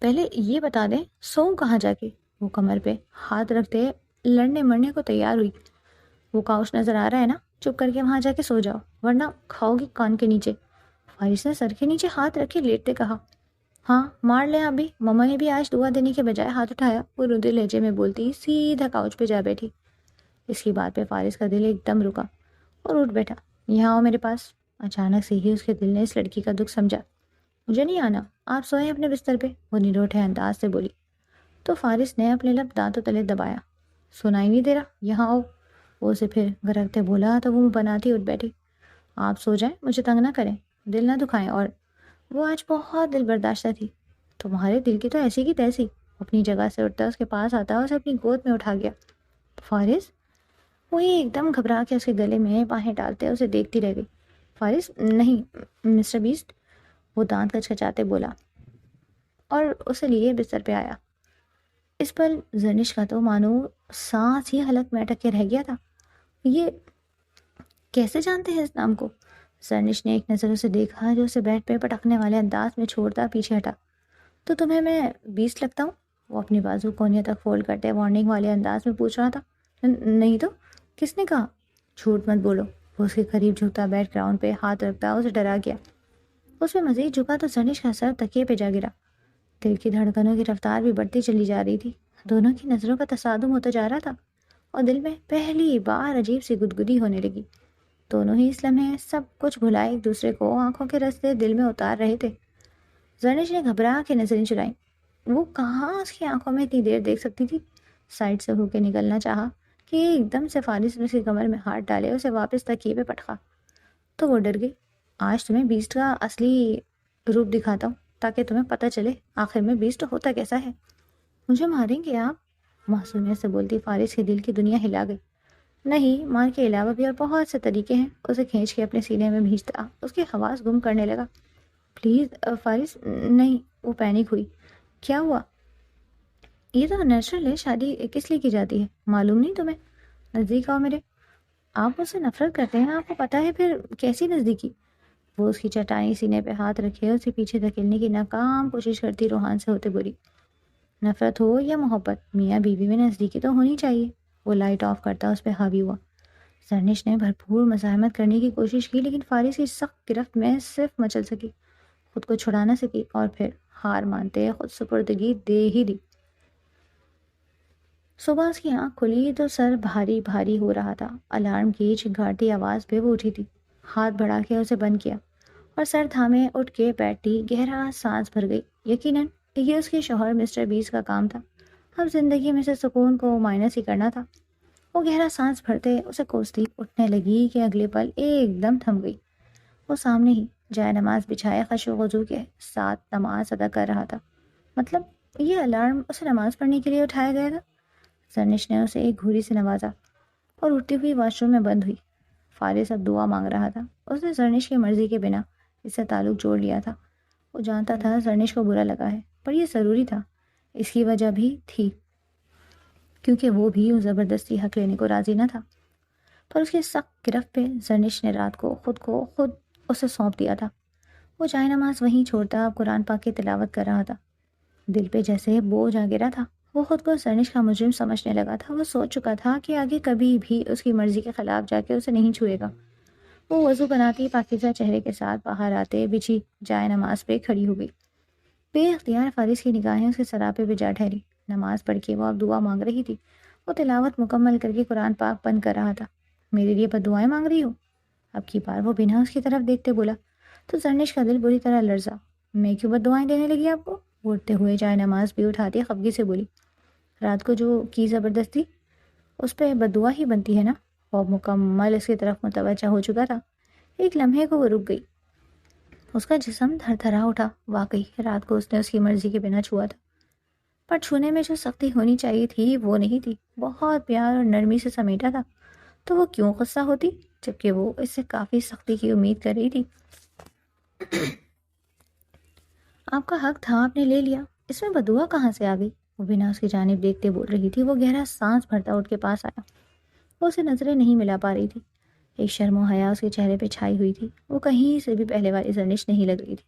پہلے یہ بتا دیں سوؤں کہاں جا کے؟ وہ کمر پہ ہاتھ رکھتے لڑنے مرنے کو تیار ہوئی۔ وہ کاؤچ نظر آ رہا ہے نا، چپ کر کے وہاں جا کے سو جاؤ، ورنہ کھاؤ گی کان کے نیچے۔ فارس نے سر کے نیچے ہاتھ رکھے لیٹتے کہا۔ ہاں مار لیں آپ بھی، مما نے بھی آج دعا دینے کے بجائے ہاتھ اٹھایا، وہ رودے لہجے میں بولتی سیدھا کاؤچ پہ جا بیٹھی۔ اس کی بات پہ فارس کا دل ایک دم رکا اور اٹھ بیٹھا۔ یہاں آؤ میرے پاس۔ اچانک سے ہی اس کے دل نے اس لڑکی کا دکھ سمجھا۔ مجھے نہیں آنا، آپ سوئیں اپنے بستر پہ، وہ نروٹھے انداز سے بولی۔ تو فارس نے اپنے لب دانتوں تلے دبایا۔ سنائی نہیں دے رہا، یہاں آؤ۔ وہ اسے پھر گرکتے بولا تو وہ منہ بناتی اٹھ بیٹھی۔ آپ سو جائیں، مجھے تنگ نہ کریں، دل نہ دکھائیں۔ اور وہ آج بہت دل برداشتہ تھی۔ تمہارے دل کی تو ایسی کی تیسی۔ اپنی جگہ سے اٹھتا اس کے پاس آتا اور اسے اپنی گود میں اٹھا گیا۔ فارس، وہی ایک دم گھبرا کے اس کے گلے میں باہیں ڈالتے اسے دیکھتی رہ گئی۔ فارس، نہیں مسٹر بیسٹ، وہ دانت کچکچاتے بولا اور اسے لیے بستر پہ آیا۔ اس پل زرنش کا تو مانو سانس ہی حلق میں اٹک کے رہ گیا تھا۔ یہ کیسے جانتے ہیں اس نام کو؟ زرنش نے ایک نظر اسے دیکھا جو اسے بیڈ پہ پٹکنے والے انداز میں چھوڑتا پیچھے ہٹا۔ تو تمہیں میں بیسٹ لگتا ہوں؟ وہ اپنی بازو کونیوں تک فولڈ کرتے وارننگ والے انداز میں پوچھ رہا تھا۔ نہیں تو کس نے کہا؟ جھوٹ مت بولو۔ وہ اس کے قریب جھکتا بیڈ گراؤنڈ پہ ہاتھ رکھتا اسے ڈرا گیا۔ اس میں مزید جھکا تو زرنش کا سر تکیے پہ جا گرا۔ دل کی دھڑکنوں کی رفتار بھی بڑھتی چلی جا رہی تھی۔ دونوں کی نظروں کا تصادم ہوتا جا رہا تھا اور دل میں پہلی بار عجیب سی گدگدی ہونے لگی۔ دونوں ہی اس لمحے سب کچھ بھلائے ایک دوسرے کو آنکھوں کے رستے دل میں اتار رہے تھے۔ زرنش نے گھبرا کے نظریں چرائیں۔ وہ کہاں اس کی آنکھوں میں اتنی دیر دیکھ سکتی تھی؟ سائڈ سے ہو کے نکلنا چاہا کہ ایک دم سے فارس نے اس کی کمر میں ہاتھ ڈالے اسے واپس تکیے پہ پٹکا تو وہ ڈر گئی۔ آج تمہیں بیسٹ کا اصلی روپ دکھاتا ہوں تاکہ تمہیں پتہ چلے آخر میں بیسٹ ہوتا کیسا ہے۔ مجھے ماریں گے آپ؟ معصومیت سے بولتی فارس کے دل کی دنیا ہلا گئی۔ نہیں، مار کے علاوہ بھی اور بہت سے طریقے ہیں۔ اسے کھینچ کے اپنے سینے میں بھیجتا اس کی حواس گم کرنے لگا۔ پلیز فارس، نہیں۔ وہ پینک ہوئی۔ کیا ہوا؟ یہ تو نیچرل ہے، شادی کس لیے کی جاتی ہے، معلوم نہیں تمہیں؟ نزدیک آؤ میرے۔ آپ مجھ سے نفرت کرتے ہیں، آپ کو پتہ ہے پھر کیسی نزدیکی؟ وہ اس کی چٹانی سینے پہ ہاتھ رکھے اسے پیچھے دھکیلنے کی ناکام کوشش کرتی روحان سے ہوتے بولی۔ نفرت ہو یا محبت، میاں بیوی میں نزدیکی تو ہونی چاہیے۔ وہ لائٹ آف کرتا اس پہ حاوی ہوا۔ زرنش نے بھرپور مزاحمت کرنے کی کوشش کی لیکن فارس کی سخت گرفت میں صرف مچل سکی، خود کو چھڑا نہ سکی اور پھر ہار مانتے خود سپردگی دے ہی دی۔ صبح اس کی آنکھ کھلی تو سر بھاری بھاری ہو رہا تھا۔ الارم کی چنگھاڑتی آواز پہ وہ اٹھی تھی، ہاتھ بڑھا کے اسے بند کیا اور سر تھامے اٹھ کے بیٹھی گہرا سانس بھر گئی۔ یقیناً یہ اس کے شوہر مسٹر بیس کا کام تھا، اب زندگی میں سے سکون کو مائنس ہی کرنا تھا۔ وہ گہرا سانس بھرتے اسے کوستی اٹھنے لگی کہ اگلے پل ایک دم تھم گئی۔ وہ سامنے ہی جائے نماز بچھائے خشوع و خضوع کے ساتھ نماز ادا کر رہا تھا۔ مطلب یہ الارم اسے نماز پڑھنے کے لیے اٹھایا گیا تھا؟ زرنش نے اسے ایک گھوری سے نوازا اور اٹھتی ہوئی واش روم میں بند ہوئی۔ فارس اب دعا مانگ رہا تھا۔ اس نے زرنش کی مرضی کے بنا اس سے تعلق جوڑ لیا تھا۔ وہ جانتا تھا زرنش کو برا لگا ہے، پر یہ ضروری تھا۔ اس کی وجہ بھی تھی کیونکہ وہ بھی اس زبردستی حق لینے کو راضی نہ تھا۔ پر اس کی سخت گرفت پہ زرنش نے رات کو خود اسے سونپ دیا تھا۔ وہ جائے نماز وہیں چھوڑتا اب قرآن پاک کی تلاوت کر رہا تھا۔ دل پہ جیسے بوجھ آ گرا تھا۔ وہ خود کو زرنش کا مجرم سمجھنے لگا تھا۔ وہ سوچ چکا تھا کہ آگے کبھی بھی اس کی مرضی کے خلاف جا کے اسے نہیں چھوئے گا۔ وہ وضو بناتی پاکیزہ چہرے کے ساتھ باہر آتے بچھی جائے نماز پہ کھڑی ہو گئی۔ بے اختیار فارس کی نگاہیں اس کے سراپے پہ جا ٹھہری۔ نماز پڑھ کے وہ اب دعا مانگ رہی تھی۔ وہ تلاوت مکمل کر کے قرآن پاک بند کر رہا تھا۔ میرے لیے بد دعائیں مانگ رہی ہو؟ اب کی بار وہ بنا اس کی طرف دیکھتے بولا تو زرنش کا دل بری طرح لرزا۔ میں کیوں بد دعائیں دینے لگی آپ کو؟ اٹھتے ہوئے جائے نماز بھی اٹھاتی خفگی سے بولی۔ رات کو جو کی زبردستی اس پہ بد دعا ہی بنتی ہے نا؟ وہ مکمل اس کی طرف متوجہ ہو چکا تھا۔ ایک لمحے کو وہ رک گئی۔ اس کا جسم تھر تھرا اٹھا۔ واقعی رات کو اس نے اس کی مرضی کے بنا چھوا تھا، پر چھونے میں جو سختی ہونی چاہیے تھی وہ نہیں تھی۔ بہت پیار اور نرمی سے سمیٹا تھا، تو وہ کیوں غصہ ہوتی جبکہ وہ اس سے کافی سختی کی امید کر رہی تھی۔ آپ کا حق تھا، آپ نے لے لیا، اس میں بددعا کہاں سے آ گئی؟ وہ بنا اس کی جانب دیکھتے بول رہی تھی۔ وہ گہرا سانس بھرتا اٹھ کے پاس آیا۔ وہ اسے نظریں نہیں ملا پا رہی تھی۔ ایک شرم و حیا اس کے چہرے پہ چھائی ہوئی تھی۔ وہ کہیں سے بھی پہلے والی زرنش نہیں لگ رہی تھی۔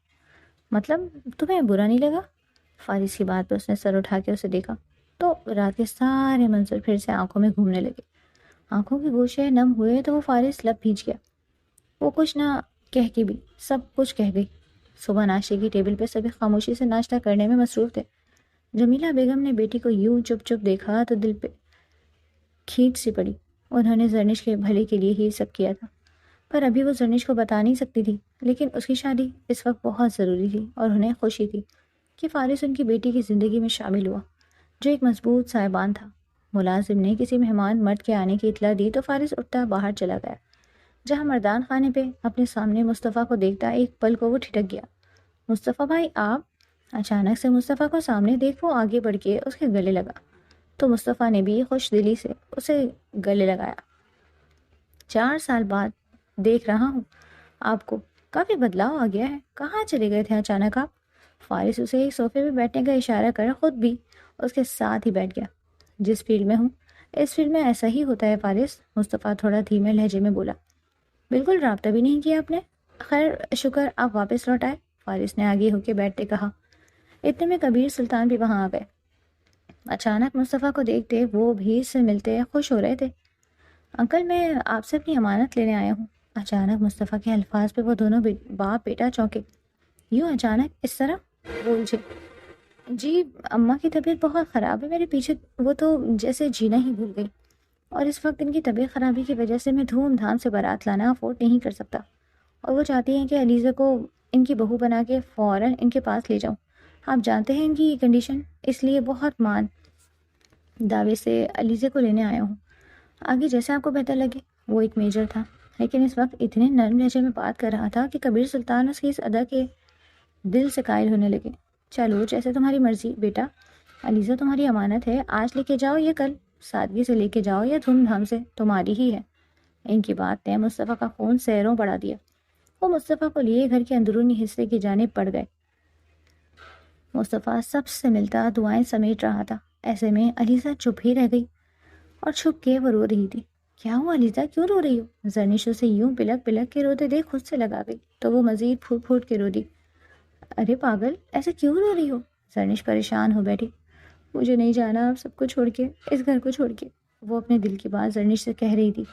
مطلب تمہیں برا نہیں لگا؟ فارس کی بات پہ اس نے سر اٹھا کے اسے دیکھا تو رات کے سارے منظر پھر سے آنکھوں میں گھومنے لگے۔ آنکھوں کے گوشے نم ہوئے تو وہ فارس لب بھیج گیا۔ وہ کچھ نہ کہہ کے بھی سب کچھ کہہ گئی۔ صبح ناشتے کی ٹیبل پہ سبھی خاموشی سے ناشتہ کرنے میں مصروف تھے۔ جمیلہ بیگم نے بیٹی کو یوں چپ چپ دیکھا تو دل پہ کھینچ سی پڑی۔ انہوں نے زرنش کے بھلے کے لیے ہی سب کیا تھا، پر ابھی وہ زرنش کو بتا نہیں سکتی تھی۔ لیکن اس کی شادی اس وقت بہت ضروری تھی اور انہیں خوشی تھی کہ فارس ان کی بیٹی کی زندگی میں شامل ہوا، جو ایک مضبوط سائبان تھا۔ ملازم نے کسی مہمان مرد کے آنے کی اطلاع دی تو فارس اٹھتا باہر چلا گیا۔ جہاں مردان خانے پہ اپنے سامنے مصطفیٰ کو دیکھتا ایک پل کو وہ ٹھٹک گیا۔ مصطفیٰ بھائی آپ؟ اچانک سے مصطفیٰ کو سامنے دیکھ وہ آگے بڑھ کے اس کے گلے لگا تو مصطفیٰ نے بھی خوش دلی سے اسے گلے لگایا۔ 4 سال بعد دیکھ رہا ہوں آپ کو، کافی بدلاؤ آ گیا ہے، کہاں چلے گئے تھے اچانک آپ؟ فارس اسے ایک صوفے پہ بیٹھنے کا اشارہ کر خود بھی اس کے ساتھ ہی بیٹھ گیا۔ جس فیلڈ میں ہوں اس فیلڈ میں ایسا ہی ہوتا ہے فارس، مصطفیٰ تھوڑا دھیمے لہجے میں بولا۔ بالکل رابطہ بھی نہیں کیا آپ نے؟ خیر شکر آپ واپس لوٹ آئے، فارس نے آگے ہو کے بیٹھتے کہا۔ اتنے میں کبیر سلطان بھی وہاں آ گئے۔ اچانک مصطفیٰ کو دیکھتے وہ بھی اس سے ملتے خوش ہو رہے تھے۔ انکل میں آپ سے اپنی امانت لینے آیا ہوں۔ اچانک مصطفیٰ کے الفاظ پہ وہ دونوں باپ بیٹا چونکے۔ یوں اچانک اس طرح؟ بول جی اماں کی طبیعت بہت خراب ہے میرے پیچھے، وہ تو جیسے جینا ہی بھول گئی، اور اس وقت ان کی طبیعت خرابی کی وجہ سے میں دھوم دھام سے بارات لانا افورڈ نہیں کر سکتا، اور وہ چاہتی ہیں کہ علیزہ کو ان کی بہو بنا کے فوراً ان کے پاس لے جاؤں۔ آپ جانتے ہیں ان کی کنڈیشن، اس لیے بہت مان دعوے سے علیزہ کو لینے آیا ہوں۔ آگے جیسے آپ کو بہتر لگے۔ وہ ایک میجر تھا لیکن اس وقت اتنے نرم لہجے میں بات کر رہا تھا کہ کبیر سلطان اس کی اس ادا کے دل سے قائل ہونے لگے۔ چلو جیسے تمہاری مرضی بیٹا، علیزہ تمہاری امانت ہے، آج لے کے جاؤ یا کل، سادگی سے لے کے جاؤ یا دھوم دھام سے، تمہاری ہی ہے۔ ان کی بات نے مصطفیٰ کا خون سیروں بڑھا دیا۔ وہ مصطفیٰ کو لیے گھر کے اندرونی حصے کی جانب پڑ گئے۔ مصطفیٰ سب سے ملتا دعائیں سمیٹ رہا تھا، ایسے میں علیزہ چپ ہی رہ گئی اور چھپ کے وہ رو رہی تھی۔ کیا ہوا علیزہ، کیوں رو رہی ہو؟ زرنش اسے یوں پلک پلک کے روتے دیکھ خود سے لگا گئی تو وہ مزید پھوٹ پھوٹ کے رو دی۔ ارے پاگل ایسے کیوں رو رہی ہو؟ زرنش پریشان ہو بیٹھی۔ مجھے نہیں جانا آپ سب کو چھوڑ کے، اس گھر کو چھوڑ کے، وہ اپنے دل کی بات زرنش سے کہہ رہی تھی۔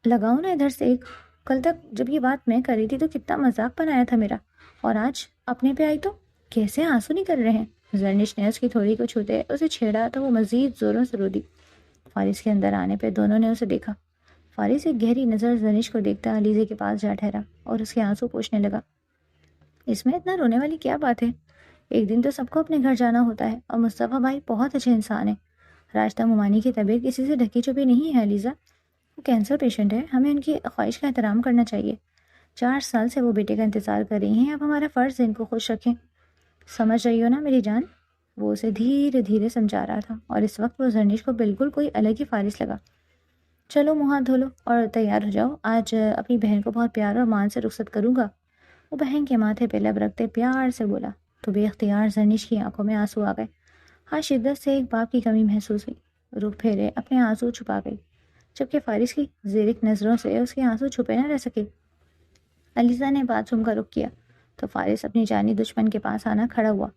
لگاؤ نا ادھر سے ایک، کل تک جب یہ بات میں کر رہی تھی تو کتنا مذاق بنایا تھا میرا، اور آج اپنے پہ آئی تو کیسے آنسو نہیں کر رہے ہیں؟ زرنش نے اس کی تھوڑی کو چھوتے اسے چھیڑا تو وہ مزید زوروں سے رو دی۔ فارس کے اندر آنے پہ دونوں نے اسے دیکھا۔ فارس ایک گہری نظر زرنش کو دیکھتا علیزہ کے پاس جا ٹھہرا اور اس کے آنسو پوچھنے لگا۔ اس میں اتنا رونے والی کیا بات ہے؟ ایک دن تو سب کو اپنے گھر جانا ہوتا ہے، اور مصطفیٰ بھائی بہت اچھے انسان ہیں۔ راجدہ ممانی کی طبیعت کسی سے ڈھکی چھپی نہیں ہے علیزہ، وہ کینسر پیشنٹ ہے، ہمیں ان کی خواہش کا احترام کرنا چاہیے۔ 4 سال سے وہ بیٹے کا انتظار کر رہی ہیں، اب ہمارا فرض ہے ان کو خوش رکھیں۔ سمجھ رہی ہو نا میری جان؟ وہ اسے دھیرے دھیرے سمجھا رہا تھا، اور اس وقت وہ زرنش کو بالکل کوئی الگ ہی فارس لگا۔ چلو منہ ہاتھ دھو لو اور تیار ہو جاؤ، آج اپنی بہن کو بہت پیار اور مان سے رخصت کروں گا۔ وہ بہن کے ماتھے پہ لب رکھتے پیار سے بولا تو بے اختیار زرنش کی آنکھوں میں آنسو آ گئے۔ ہاں شدت سے ایک باپ کی کمی محسوس ہوئی، رخ پھیرے اپنے آنسو چھپا گئی، جبکہ فارس کی زیرک نظروں سے اس کے آنسو چھپے نہ رہ سکے۔ علیزہ نے باتھ روم کا رخ کیا تو فارس اپنی جانی دشمن کے پاس آنا کھڑا ہوا۔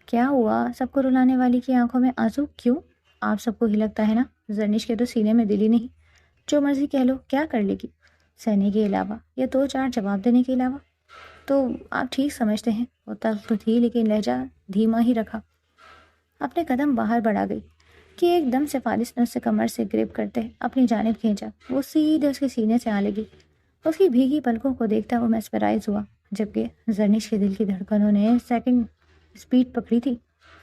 کیا ہوا؟ سب کو رلانے والی کی آنکھوں میں آنسو کیوں؟ آپ سب کو ہی لگتا ہے نا زرنش کے تو سینے میں دل ہی نہیں، جو مرضی کہہ لو کیا کر لے گی سہنے کے علاوہ یا 2-4 جواب دینے کے علاوہ؟ تو آپ ٹھیک سمجھتے ہیں، وہ تلخ تھی لیکن لہجہ دھیما ہی رکھا۔ اپنے قدم باہر بڑھا گئی کہ ایک دم سے فارس نے اس سے کمر سے گریپ کرتے اپنی جانب کھینچا، وہ سیدھے اس کے سینے سے آ لگی۔ اس کی بھیگی پلکوں کو دیکھتا وہ میسمرائز ہوا، جبکہ زرنش کے دل کی دھڑکنوں نے سیکنڈ سپیڈ پکڑی تھی۔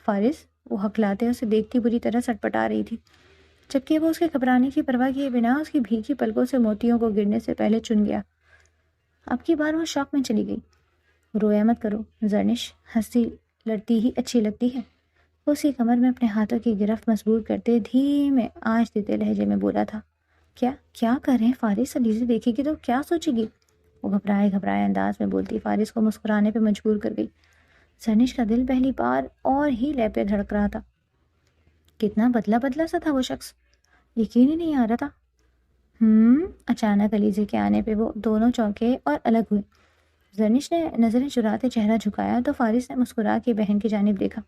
فارس، وہ ہکلاتے اسے دیکھتی بری طرح سٹپٹا رہی تھی، جبکہ وہ اس کے گھبرانے کی پرواہ کیے بنا اس کی بھیگی پلکوں سے موتیوں کو گرنے سے پہلے چن گیا۔ اب کی بار وہ شوق میں چلی گئی۔ رویا مت کرو زرنش، ہنسی لڑتی ہی اچھی لگتی ہے، اس کی کمر میں اپنے ہاتھوں کی گرفت مضبوط کرتے دھیمے آنچ دیتے لہجے میں بولا تھا۔ کیا کر رہے ہیں فارس؟ علیزہ دیکھے گی تو کیا سوچے گی؟ وہ گھبرائے انداز میں بولتی فارس کو مسکرانے پہ مجبور کر گئی۔ زرنش کا دل پہلی بار اور ہی لے پہ دھڑک رہا تھا۔ کتنا بدلا سا تھا وہ شخص، یقین ہی نہیں آ رہا تھا۔ اچانک علیزہ کے آنے پہ وہ دونوں چونکے اور الگ ہوئے۔ زرنش نے نظریں چراتے چہرہ جھکایا تو فارس نے مسکرا کے بہن کی جانب دیکھا۔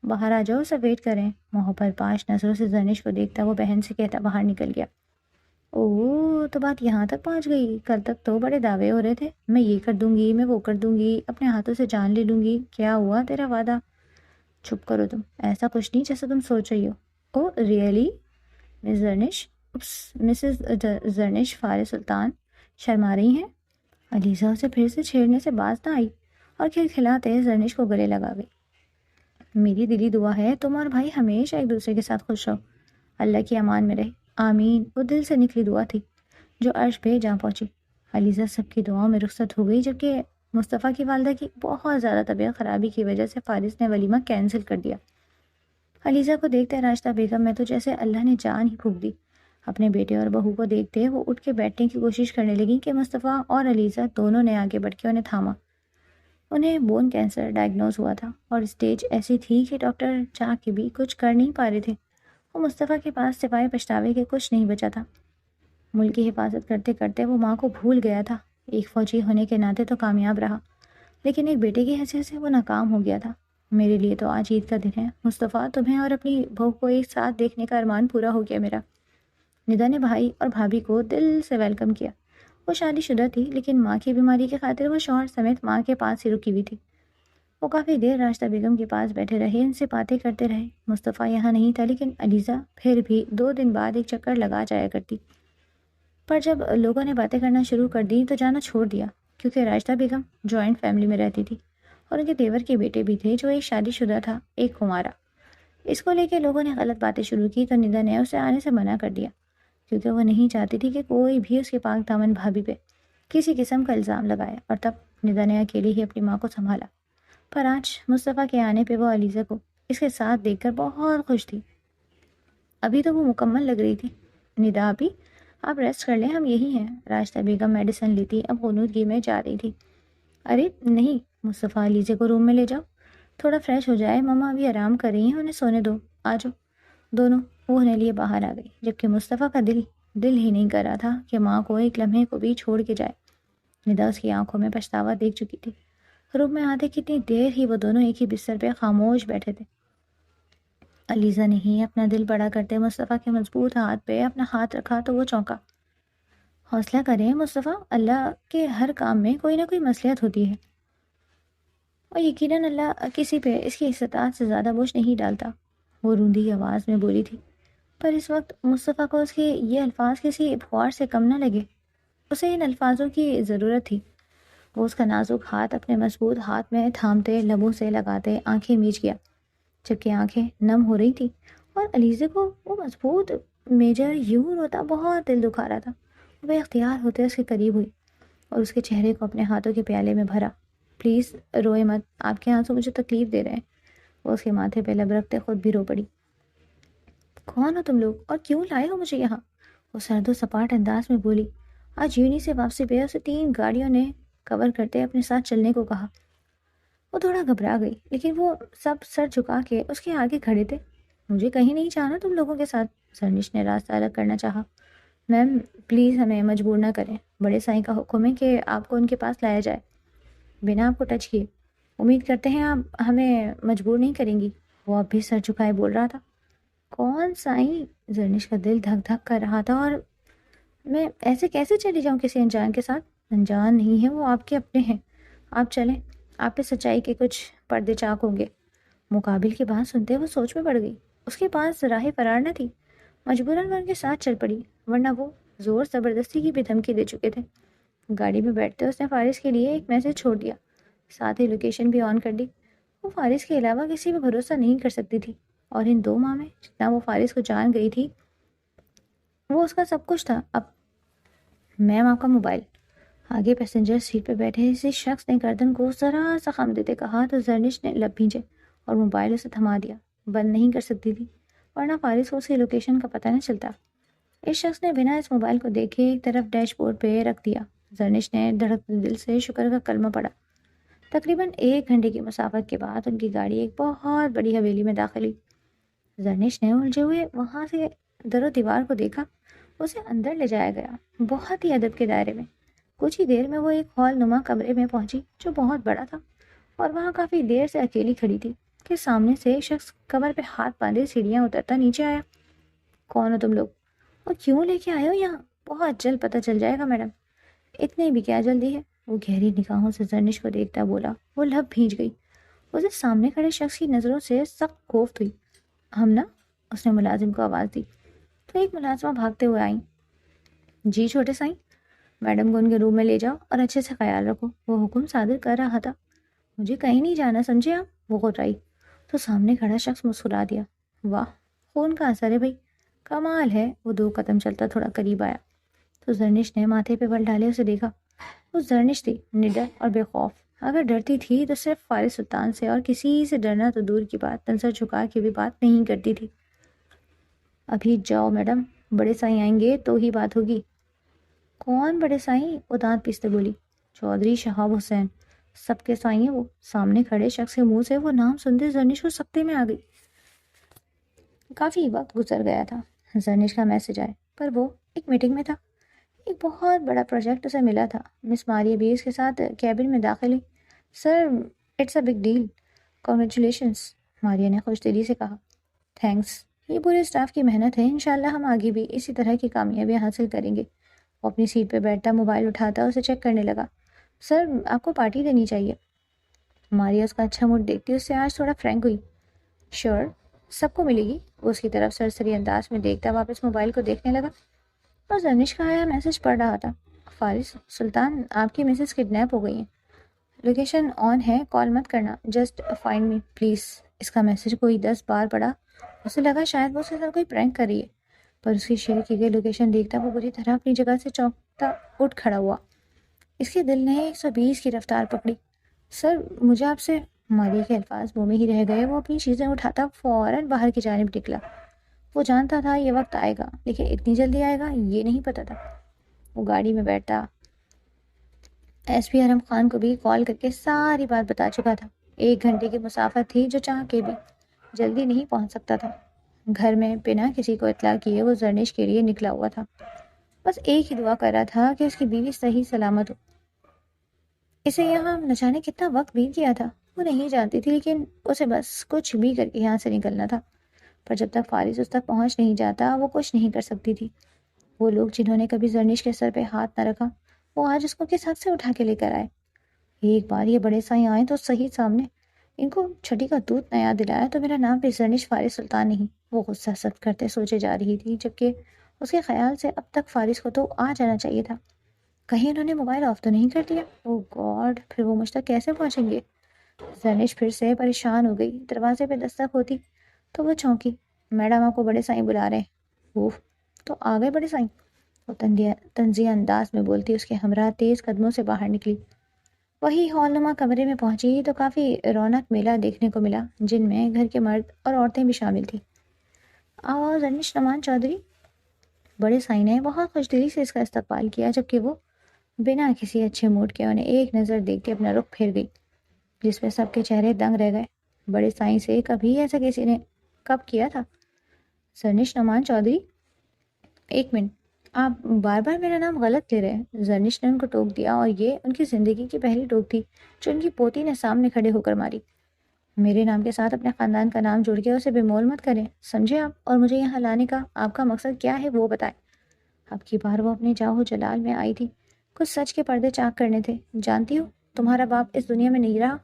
باہر آ جاؤ، سب ویٹ کریں۔ محبت پاش نظروں سے زرنش کو دیکھتا وہ بہن سے کہتا باہر نکل گیا۔ اوہ تو بات یہاں تک پہنچ گئی، کل تک تو بڑے دعوے ہو رہے تھے، میں یہ کر دوں گی، میں وہ کر دوں گی، اپنے ہاتھوں سے جان لے لوں گی، کیا ہوا تیرا وعدہ؟ چھپ کرو تم، ایسا کچھ نہیں جیسا تم سوچ رہی ہو۔ او ریئلی مس زرنش؟ مسز زرنش فارس سلطان شرما رہی ہیں؟ علیزہ اسے پھر سے چھیڑنے سے باز نہ آئی اور کھلکھلاتے زرنش کو گلے لگا گئی۔ میری دلی دعا ہے تم اور بھائی ہمیشہ ایک دوسرے کے ساتھ خوش رہو، اللہ کی امان میں رہے، آمین۔ وہ دل سے نکلی دعا تھی جو عرش پہ جا پہنچی۔ علیزہ سب کی دعاؤں میں رخصت ہو گئی، جبکہ مصطفیٰ کی والدہ کی بہت زیادہ طبیعت خرابی کی وجہ سے فارس نے ولیمہ کینسل کر دیا۔ علیزہ کو دیکھتے راشدہ بیگم میں تو جیسے اللہ نے جان ہی پھونک دی۔ اپنے بیٹے اور بہو کو دیکھتے وہ اٹھ کے بیٹھنے کی کوشش کرنے لگی کہ مصطفیٰ اور علیزہ دونوں نے آگے بڑھ کے انہیں تھاما۔ انہیں بون کینسر ڈائگنوز ہوا تھا اور اسٹیج ایسی تھی کہ ڈاکٹر چاہ کے بھی کچھ کر نہیں پا رہے تھے۔ وہ مصطفیٰ کے پاس سوائے پچھتاوے کے کچھ نہیں بچا تھا۔ ملک کی حفاظت کرتے کرتے وہ ماں کو بھول گیا تھا۔ ایک فوجی ہونے کے ناطے تو کامیاب رہا، لیکن ایک بیٹے کی حیثیت سے وہ ناکام ہو گیا تھا۔ میرے لیے تو آج عید کا دن ہے مصطفیٰ، تمہیں اور اپنی بہو کو ایک ساتھ دیکھنے کا ارمان پورا ہو گیا میرا۔ ندا نے بھائی اور بھابھی کو دل سے ویلکم کیا۔ وہ شادی شدہ تھی، لیکن ماں کی بیماری کی خاطر وہ شوہر سمیت ماں کے پاس ہی رکی ہوئی تھی۔ وہ کافی دیر راشدہ بیگم کے پاس بیٹھے رہے، ان سے باتیں کرتے رہے۔ مصطفیٰ یہاں نہیں تھا، لیکن علیزہ پھر بھی 2 دن بعد ایک چکر لگا جایا کرتی۔ پر جب لوگوں نے باتیں کرنا شروع کر دی تو جانا چھوڑ دیا، کیونکہ راشدہ بیگم جوائنٹ فیملی میں رہتی تھی اور ان کے دیور کے بیٹے بھی تھے جو ایک شادی شدہ تھا، ایک کمارا۔ اس کو لے کے لوگوں نے غلط باتیں شروع کی تو ندا نے اسے آنے سے منع کر دیا، کیونکہ وہ نہیں چاہتی تھی کہ کوئی بھی اس کے پاک دامن بھابھی پہ کسی قسم کا الزام لگائے، اور تب ندا نے اکیلے ہی اپنی ماں کو سنبھالا۔ پر آج مصطفیٰ کے آنے پہ وہ علیزہ کو اس کے ساتھ دیکھ کر بہت خوش تھی۔ ابھی تو وہ مکمل لگ رہی تھی۔ ندا ابھی آپ ریسٹ کر لیں، ہم یہی ہیں۔ راشدہ بیگم میڈیسن لیتی اب غنودگی میں جا رہی تھی۔ ارے نہیں مصطفیٰ، علیزہ کو روم میں لے جاؤ، تھوڑا فریش ہو جائے، ماما ابھی آرام کر رہی ہیں، انہیں سونے دو، آ جاؤ۔ دونوں وہ انہیں لیے باہر آ گئی، جبکہ مصطفیٰ کا دل ہی نہیں کر رہا تھا کہ ماں کو ایک لمحے کو بھی چھوڑ کے جائے۔ ندا اس کی آنکھوں میں پچھتاوا دیکھ چکی تھی۔ روم میں آتے کتنی دیر ہی وہ دونوں ایک ہی بستر پہ خاموش بیٹھے تھے۔ علیزہ نے ہی اپنا دل بڑا کرتے مصطفیٰ کے مضبوط ہاتھ پہ اپنا ہاتھ رکھا تو وہ چونکا۔ حوصلہ کریں مصطفیٰ، اللہ کے ہر کام میں کوئی نہ کوئی مصلحت ہوتی ہے، اور یقیناً اللہ کسی پہ اس کی استطاعت سے زیادہ بوجھ نہیں ڈالتا، وہ روندی آواز میں بولی تھی۔ پر اس وقت مصطفیٰ کو اس کے یہ الفاظ کسی پھوار سے کم نہ لگے، اسے ان الفاظوں کی ضرورت تھی۔ وہ اس کا نازک ہاتھ اپنے مضبوط ہاتھ میں تھامتے، لبوں سے لگاتے آنکھیں میچ گیا، جبکہ آنکھیں نم ہو رہی تھی، اور علیزہ کو وہ مضبوط میجر یوں روتا بہت دل دکھا رہا تھا۔ وہ اختیار ہوتے اس کے قریب ہوئی اور اس کے چہرے کو اپنے ہاتھوں کے پیالے میں بھرا۔ پلیز روئے مت، آپ کے آنسو مجھے تکلیف دے رہے ہیں۔ وہ اس کے ماتھے پہ لب رکھتے خود بھی رو پڑی۔ کون ہو تم لوگ اور کیوں لائے ہو مجھے یہاں؟ وہ سرد و سپاٹ انداز میں بولی۔ آج یونی سے واپسی پہ اسے 3 گاڑیوں نے کور کرتے اپنے ساتھ چلنے کو کہا۔ وہ تھوڑا گھبرا گئی، لیکن وہ سب سر جھکا کے اس کے آگے کھڑے تھے۔ مجھے کہیں نہیں جانا تم لوگوں کے ساتھ، زرنش نے راستہ الگ کرنا چاہا۔ میم پلیز ہمیں مجبور نہ کریں، بڑے سائیں کا حکم ہے کہ آپ کو ان کے پاس لایا جائے بنا آپ کو ٹچ کیے۔ امید کرتے ہیں آپ ہمیں مجبور نہیں کریں گی۔ وہ اب بھی سر جھکائے بول رہا تھا۔ کون سائیں؟ زرنش کا دل دھک دھک کر رہا تھا، اور میں ایسے کیسے چلی جاؤں کسی انجان کے ساتھ؟ انجان نہیں ہے، وہ آپ کے اپنے ہیں، آپ چلیں، آپ پہ سچائی کے کچھ پردے چاک ہوں گے۔ مقابل کی بات سنتے وہ سوچ میں پڑ گئی، اس کے پاس راہ فرار نہ تھی، مجبوراً وہ ان کے ساتھ چل پڑی، ورنہ وہ زور زبردستی کی بھی دھمکی دے چکے تھے۔ گاڑی میں بیٹھتے اس نے فارس کے لیے ایک میسج چھوڑ دیا، ساتھ ہی لوکیشن بھی آن کر دی۔ وہ فارس کے علاوہ کسی پہ بھروسہ نہیں کر سکتی تھی، اور ان 2 ماہ میں جتنا وہ فارس کو جان گئی تھی وہ اس کا سب کچھ تھا۔ اب میم آپ کا موبائل۔ آگے پیسنجر سیٹ پہ بیٹھے اسی شخص نے گردن کو ذرا سا خم دیتے کہا تو زرنش نے لب بھینچے اور موبائل اسے تھما دیا۔ بند نہیں کر سکتی تھی، ورنہ فارس کو اس کی لوکیشن کا پتہ نہ چلتا۔ اس شخص نے بنا اس موبائل کو دیکھے ایک طرف ڈیش بورڈ پہ رکھ دیا۔ زرنش نے دھڑکتے دل سے شکر کا کلمہ پڑھا۔ تقریباً 1 گھنٹے کی مسافت کے بعد ان کی گاڑی ایک بہت بڑی حویلی میں داخل ہوئی۔ زرنش نے الجھے ہوئے وہاں سے در و دیوار کو دیکھا، اسے اندر لے جایا گیا بہت ہی ادب کے دائرے میں۔ کچھ ہی دیر میں وہ ایک ہال نما کمرے میں پہنچی جو بہت بڑا تھا، اور وہاں کافی دیر سے اکیلی کھڑی تھی کہ سامنے سے ایک شخص کمر پہ ہاتھ باندھے سیڑھیاں اترتا نیچے آیا۔ کون ہو تم لوگ اور کیوں لے کے آئے ہو یہاں؟ بہت جلد پتہ چل جائے گا میڈم۔ اتنے بھی کیا جلدی ہے؟ وہ گہری نگاہوں سے زرنش کو دیکھتا بولا۔ وہ لب بھیج گئی، اسے سامنے کھڑے شخص کی نظروں سے سخت کوفت ہوئی۔ ہم نا، اس نے ملازم کو آواز دی تو ایک ملازمہ بھاگتے ہوئے آئیں۔ جی چھوٹے سائیں، میڈم کو ان کے روم میں لے جاؤ اور اچھے سے خیال رکھو، وہ حکم صادر کر رہا تھا۔ مجھے کہیں نہیں جانا، سمجھے آپ؟ وہ غرائی۔ تو سامنے کھڑا شخص مسکرا دیا۔ واہ، خون کا اثر ہے بھائی، کمال ہے۔ وہ 2 قدم چلتا تھوڑا قریب آیا تو زرنش نے ماتھے پہ بل ڈالے اسے دیکھا۔ وہ زرنش تھی، نڈر اور بے خوف۔ اگر ڈرتی تھی تو صرف فارس سلطان سے، اور کسی سے ڈرنا تو دور کی بات، تن سر جھکا کے بھی بات نہیں کرتی تھی۔ ابھی جاؤ میڈم، بڑے سائیں آئیں گے تو ہی بات ہوگی۔ کون بڑے سائیں؟ وہ دانت پیستے بولی۔ چودھری شہاب حسین، سب کے سائیں ہیں وہ۔ سامنے کھڑے شخص کے منہ سے وہ نام سنتے زرنش کو سکتے میں آ گئی۔ کافی وقت گزر گیا تھا، زرنش کا میسج آئے، پر وہ ایک میٹنگ میں تھا۔ ایک بہت بڑا پروجیکٹ اسے ملا تھا۔ مس ماریہ بھی اس کے ساتھ کیبن میں داخل ہوئی۔ Sir, it's a big deal, congratulations, Maria نے خوش دلی سے کہا۔ تھینکس، یہ پورے اسٹاف کی محنت ہے، انشاءاللہ ہم آگے بھی اسی طرح کی کامیابیاں حاصل کریں گے۔ وہ اپنی سیٹ پہ بیٹھتا، موبائل اٹھاتا، اسے چیک کرنے لگا۔ سر، آپ کو پارٹی دینی چاہیے۔ ماریہ اس کا اچھا موڈ دیکھتی اس سے آج تھوڑا فرینک ہوئی۔ شیور، سب کو ملے گی۔ وہ اس کی طرف سرسری انداز میں دیکھتا واپس موبائل کو دیکھنے لگا اور زرنش کا آیا میسج پڑھ رہا تھا۔ فارس سلطان، آپ کی مسز کڈنیپ ہو گئی ہیں، لوکیشن آن ہے، کال مت کرنا، جسٹ فائنڈ می پلیز۔ اس کا میسج کوئی 10 بار پڑھا، اسے لگا شاید وہ اس کے ساتھ کوئی پرینک کر رہی ہے، پر اس کی شیئر کی گئی لوکیشن دیکھتا وہ بری طرح اپنی جگہ سے چونکتا اٹھ کھڑا ہوا۔ اس کے دل نے 120 کی رفتار پکڑی۔ سر، مجھے آپ سے، ماریہ کے الفاظ منہ میں ہی رہ گئے۔ وہ اپنی چیزیں اٹھاتا فوراً باہر کی جانب نکلا۔ وہ جانتا تھا یہ وقت آئے گا، لیکن اتنی جلدی آئے گا یہ نہیں پتا تھا۔ وہ گاڑی میں بیٹھتا، ایس پی حرم خان کو بھی کال کر کے ساری بات بتا چکا تھا۔ 1 گھنٹے کی مسافت تھی جو چاہ کے بھی جلدی نہیں پہنچ سکتا تھا۔ گھر میں بنا کسی کو اطلاع کیے وہ زرنش کے لیے نکلا ہوا تھا۔ بس ایک ہی دعا کر رہا تھا کہ اس کی بیوی صحیح سلامت ہو۔ اسے یہاں نہ جانے کتنا وقت بیت گیا تھا وہ نہیں جانتی تھی، لیکن اسے بس کچھ بھی کر کے یہاں سے نکلنا تھا۔ پر جب تک فارس اس تک پہنچ نہیں جاتا وہ کچھ نہیں کر سکتی تھی۔ وہ لوگ جنہوں نے کبھی زرنش کے سر پہ ہاتھ نہ رکھا، وہ آج اس کو کس حق سے اٹھا کے لے کر آئے۔ ایک بار یہ بڑے سائیں آئے تو صحیح سامنے، ان کو چھٹی کا دودھ نہ یاد دلایا تو میرا نام بھی زرنش فارس سلطان نہیں۔ وہ غصہ سد کرتے سوچے جا رہی تھی، جبکہ اس کے خیال سے اب تک فارس کو تو آ جانا چاہیے تھا۔ کہیں انہوں نے موبائل آف تو نہیں کر دیا؟ او گاڈ، پھر وہ مجھ تک کیسے پہنچیں گے؟ زرنش پھر سے پریشان ہو گئی۔ دروازے پہ دستک ہوتی تو وہ چونکی۔ میڈم، آپ کو بڑے سائیں بلا رہے ہیں۔ اوف، تو آ گئے بڑے سائیں؟ وہ طنزیہ انداز میں بولتی اس کے ہمراہ تیز قدموں سے باہر نکلی۔ وہی ہال نما کمرے میں پہنچی تو کافی رونق میلہ دیکھنے کو ملا، جن میں گھر کے مرد اور عورتیں بھی شامل تھیں۔ آواز زرنش نعمان چودھری، بڑے سائیں نے بہت خوش دلی سے اس کا استقبال کیا، جبکہ وہ بنا کسی اچھے موڈ کے انہیں ایک نظر دیکھ کے اپنا رخ پھیر گئی، جس پہ سب کے چہرے دنگ رہ گئے۔ بڑے سائیں سے کبھی ایسا کسی نے کب کیا تھا؟ زرنش نعمان چودھری، 1 منٹ، آپ بار بار میرا نام غلط لے رہے ہیں۔ زرنش نے ان کو ٹوک دیا، اور یہ ان کی زندگی کی پہلی ٹوک تھی جو ان کی پوتی نے سامنے کھڑے ہو کر ماری۔ میرے نام کے ساتھ اپنے خاندان کا نام جوڑ کے اسے بے مول مت کریں، سمجھے آپ؟ اور مجھے یہاں لانے کا آپ کا مقصد کیا ہے وہ بتائیں۔ اب کی بار وہ اپنے جاہو جلال میں آئی تھی، کچھ سچ کے پردے چاک کرنے تھے۔ جانتی ہو تمہارا باپ اس دنیا میں نہیں رہا؟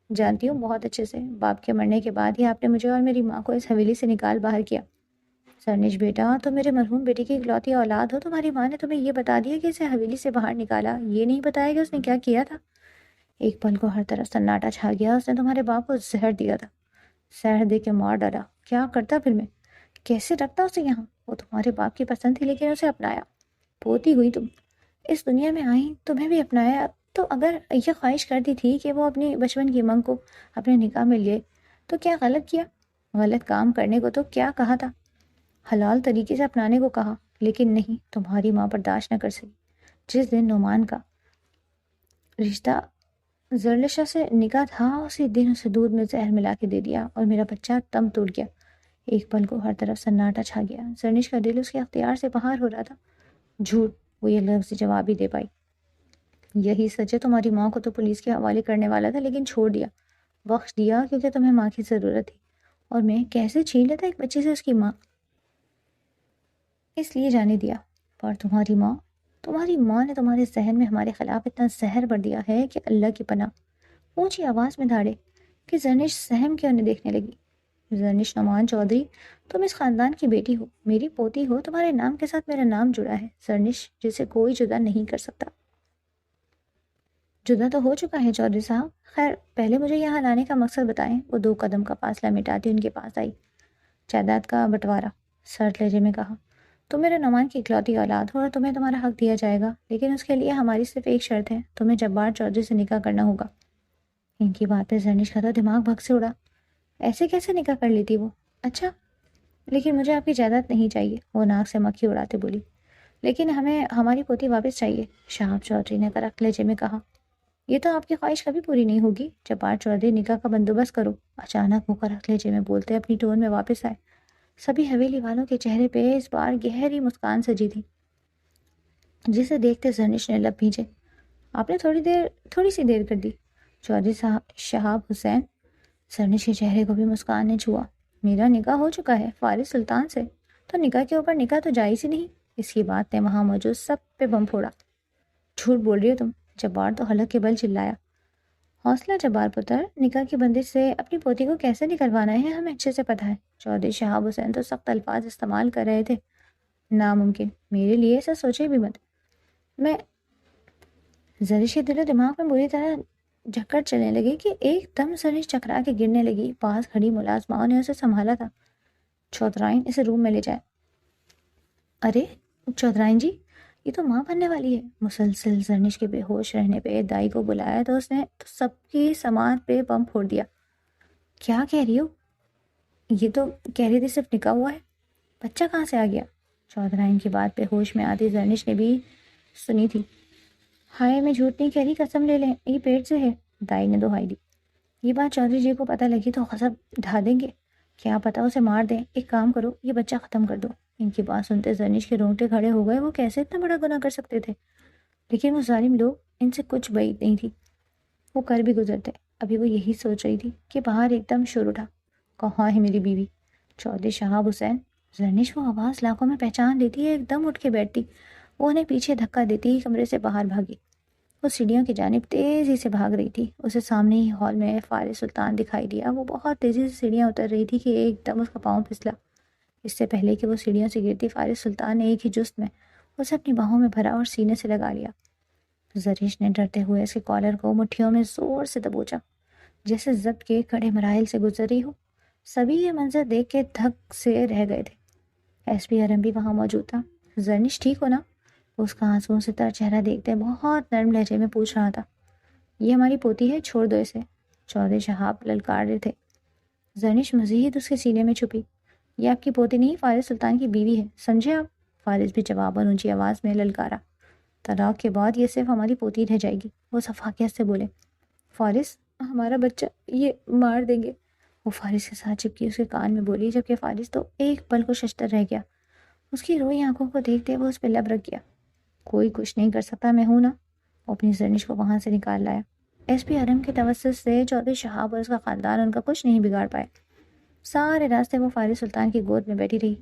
جانتی ہوں بہت اچھے سے، باپ کے مرنے کے بعد ہی آپ نے مجھے اور میری ماں کو اس حویلی سے نکال باہر کیا۔ زرنش بیٹا، تم میرے مرحوم بیٹی کی اکلوتی اولاد ہو، تمہاری ماں نے تمہیں یہ بتا دیا کہ اسے حویلی سے باہر نکالا، یہ نہیں بتایا کہ اس نے کیا کیا تھا؟ ایک پل کو ہر طرف سناٹا چھا گیا۔ اس نے تمہارے باپ کو زہر دیا تھا، زہر دے کے مار ڈالا۔ کیا کرتا پھر میں؟ کیسے رکھتا اسے یہاں؟ وہ تمہارے باپ کی پسند تھی لیکن اسے اپنایا۔ پوتی ہوئی تم، اس دنیا میں آئی، تمہیں بھی اپنایا۔ تو اگر یہ خواہش کرتی تھی کہ وہ اپنی بچپن کی منگ کو اپنے نکاح میں لے تو کیا غلط کیا؟ غلط کام کرنے کو تو کیا کہا تھا؟ حلال طریقے سے اپنانے کو کہا، لیکن نہیں، تمہاری ماں برداشت نہ کر سکی۔ جس دن نعمان کا رشتہ زرلشا سے نکاح تھا، اسی دن اسے دودھ میں زہر ملا کے دے دیا اور میرا بچہ تم ٹوٹ گیا۔ ایک پل کو ہر طرف سناٹا چھا گیا۔ زرنش کا دل اس کے اختیار سے باہر ہو رہا تھا۔ جھوٹ، وہ یہ لفظ جواب ہی دے پائی۔ یہی سچ ہے، تمہاری ماں کو تو پولیس کے حوالے کرنے والا تھا لیکن چھوڑ دیا، بخش دیا، کیونکہ تمہیں ماں کی ضرورت تھی۔ اور میں کیسے چھین لیتا ایک بچے سے اس کی ماں؟ اس لیے جانے دیا۔ پر تمہاری ماں نے تمہارے ذہن میں ہمارے خلاف اتنا زہر بھر دیا ہے کہ اللہ کی پناہ۔ اونچی آواز میں دھاڑے کہ زرنش سہم کے انہیں دیکھنے لگی۔ زرنش نعمان چودھری، تم اس خاندان کی بیٹی ہو، میری پوتی ہو، تمہارے نام کے ساتھ میرا نام جڑا ہے زرنش، جسے کوئی جدا نہیں کر سکتا۔ جدا تو ہو چکا ہے چودھری صاحب، خیر پہلے مجھے یہاں لانے کا مقصد بتائیں۔ وہ 2 قدم کا فاصلہ مٹاتی ان کے پاس آئی۔ جائیداد کا بٹوارا، سرد لہجے میں کہا۔ تم میرے نعمان کی اکلوتی اولاد ہو اور تمہیں تمہارا حق دیا جائے گا، لیکن اس کے لیے ہماری صرف ایک شرط ہے، تمہیں جبار چودھری سے نکاح کرنا ہوگا۔ ان کی بات پہ زرنش کا تو دماغ بھگ سے اڑا۔ ایسے کیسے نکاح کر لیتی وہ؟ اچھا، لیکن مجھے آپ کی جائیداد نہیں چاہیے، وہ ناک سے مکھی اڑاتے بولی۔ لیکن ہمیں ہماری پوتی واپس چاہیے، شہاب چودھری نے کرخت لہجے میں کہا۔ یہ تو آپ کی خواہش کبھی پوری نہیں ہوگی، جبار چودھری نکاح کا بندوبست کرو، اچانک وہ کرخت لہجے میں بولتے اپنی ٹون میں واپس آئے۔ سبھی حویلی والوں کے چہرے پہ اس بار گہری مسکان سجی تھی، جسے دیکھتے زرنش نے لب بھیجے۔ آپ نے تھوڑی سی دیر کر دی چودھری صاحب شہاب حسین۔ زرنش کے چہرے کو بھی مسکان نے چھوا۔ میرا نکاح ہو چکا ہے فارس سلطان سے، تو نکاح کے اوپر نکاح تو جائز ہی نہیں۔ اس کی بات نے وہاں موجود سب پہ بم پھوڑا۔ جھوٹ بول رہی ہو تم، جبار تو حلق کے بل چلایا۔ حوصلہ جبار پتر، نکاح کی بندش سے اپنی پوتی کو کیسے نکلوانا ہے ہمیں اچھے سے پتہ ہے۔ چودھری شہاب حسین تو سخت الفاظ استعمال کر رہے تھے۔ ناممکن، میرے لیے ایسا سوچے بھی مت۔ میں زرش کے دل و دماغ میں بری طرح جھکڑ چلنے لگی کہ ایک دم زرش چکرا کے گرنے لگی۔ پاس کھڑی ملازماؤں نے اسے سنبھالا تھا۔ چودھرائن، اسے روم میں لے جائے۔ ارے چودھرائن جی، یہ تو ماں بننے والی ہے۔ مسلسل زرنش کے بے ہوش رہنے پہ دائی کو بلایا تو اس نے تو سب کی سماعت پہ بم پھوڑ دیا۔ کیا کہہ رہی ہو؟ یہ تو کہہ رہی تھی صرف نکاح ہوا ہے، بچہ کہاں سے آ گیا؟ چودھرائن کی بات پہ ہوش میں آتی زرنش نے بھی سنی تھی۔ ہائے میں جھوٹ نہیں کہہ رہی، قسم لے لیں، یہ پیٹ سے ہے، دائی نے دہائی دی۔ یہ بات چودھری جی کو پتہ لگی تو غضب ڈھا دیں گے، کیا پتا اسے مار دیں۔ ایک کام کرو، یہ بچہ ختم کر دو۔ ان کی بات سنتے زرنش کے رونگٹے کھڑے ہو گئے۔ وہ کیسے اتنا بڑا گناہ کر سکتے تھے؟ لیکن وہ ظالم لوگ، ان سے کچھ بعید نہیں تھی، وہ کر بھی گزرتے۔ ابھی وہ یہی سوچ رہی تھی کہ باہر ایک دم شور اٹھا۔ کہاں ہے میری بیوی؟ چودھری شہاب حسین۔ زرنش وہ آواز لاکھوں میں پہچان لیتی ہے، ایک دم اٹھ کے بیٹھتی۔ وہ انہیں پیچھے دھکا دیتی ہی کمرے سے باہر بھاگی۔ وہ سیڑھیوں کی جانب تیزی سے بھاگ رہی تھی۔ اسے سامنے ہی ہال میں فارس سلطان دکھائی دیا۔ وہ بہت تیزی سے سیڑھیاں اتر رہی تھی کہ ایک دم اس کا پاؤں پھسلا۔ اس سے پہلے کہ وہ سیڑھیوں سے گرتی، فارس سلطان نے ایک ہی جست میں اسے اپنی باہوں میں بھرا اور سینے سے لگا لیا۔ زرنش نے ڈرتے ہوئے اس کے کالر کو مٹھیوں میں زور سے دبوچا، جیسے ضبط کے کڑے مراحل سے گزر رہی ہو۔ سبھی یہ منظر دیکھ کے دھک سے رہ گئے تھے۔ ایس پی ارم بھی وہاں موجود تھا۔ زرنش ٹھیک ہو نا؟ اس کا آنسوؤں سے تر چہرہ دیکھتے بہت نرم لہجے میں پوچھ رہا تھا۔ یہ ہماری پوتی ہے، چھوڑ دو اسے، چودھری شہاب للکار رہے تھے۔ زرنش مزید اس کے سینے میں چھپی۔ یہ آپ کی پوتی نہیں، فارس سلطان کی بیوی ہے، سمجھے آپ؟ فارس بھی جواباً اونچی آواز میں للکارا۔ طلاق کے بعد یہ صرف ہماری پوتی رہ جائے گی، وہ صفاقیت سے بولے۔ فارس، ہمارا بچہ، یہ مار دیں گے، وہ فارس کے ساتھ چپکی اس کے کان میں بولی، جبکہ فارس تو ایک پل کو ششدر رہ گیا۔ اس کی روئی آنکھوں کو دیکھتے وہ اس پہ لب رکھ گیا۔ کوئی کچھ نہیں کر سکتا، میں ہوں نا۔ وہ اپنی زرنش کو وہاں سے نکال لایا۔ ایس پی ارم کے توسط سے چودھری شہاب اور اس کا خاندان ان کا کچھ نہیں بگاڑ پائے۔ سارے راستے وہ فارس سلطان کی گود میں بیٹھی رہی۔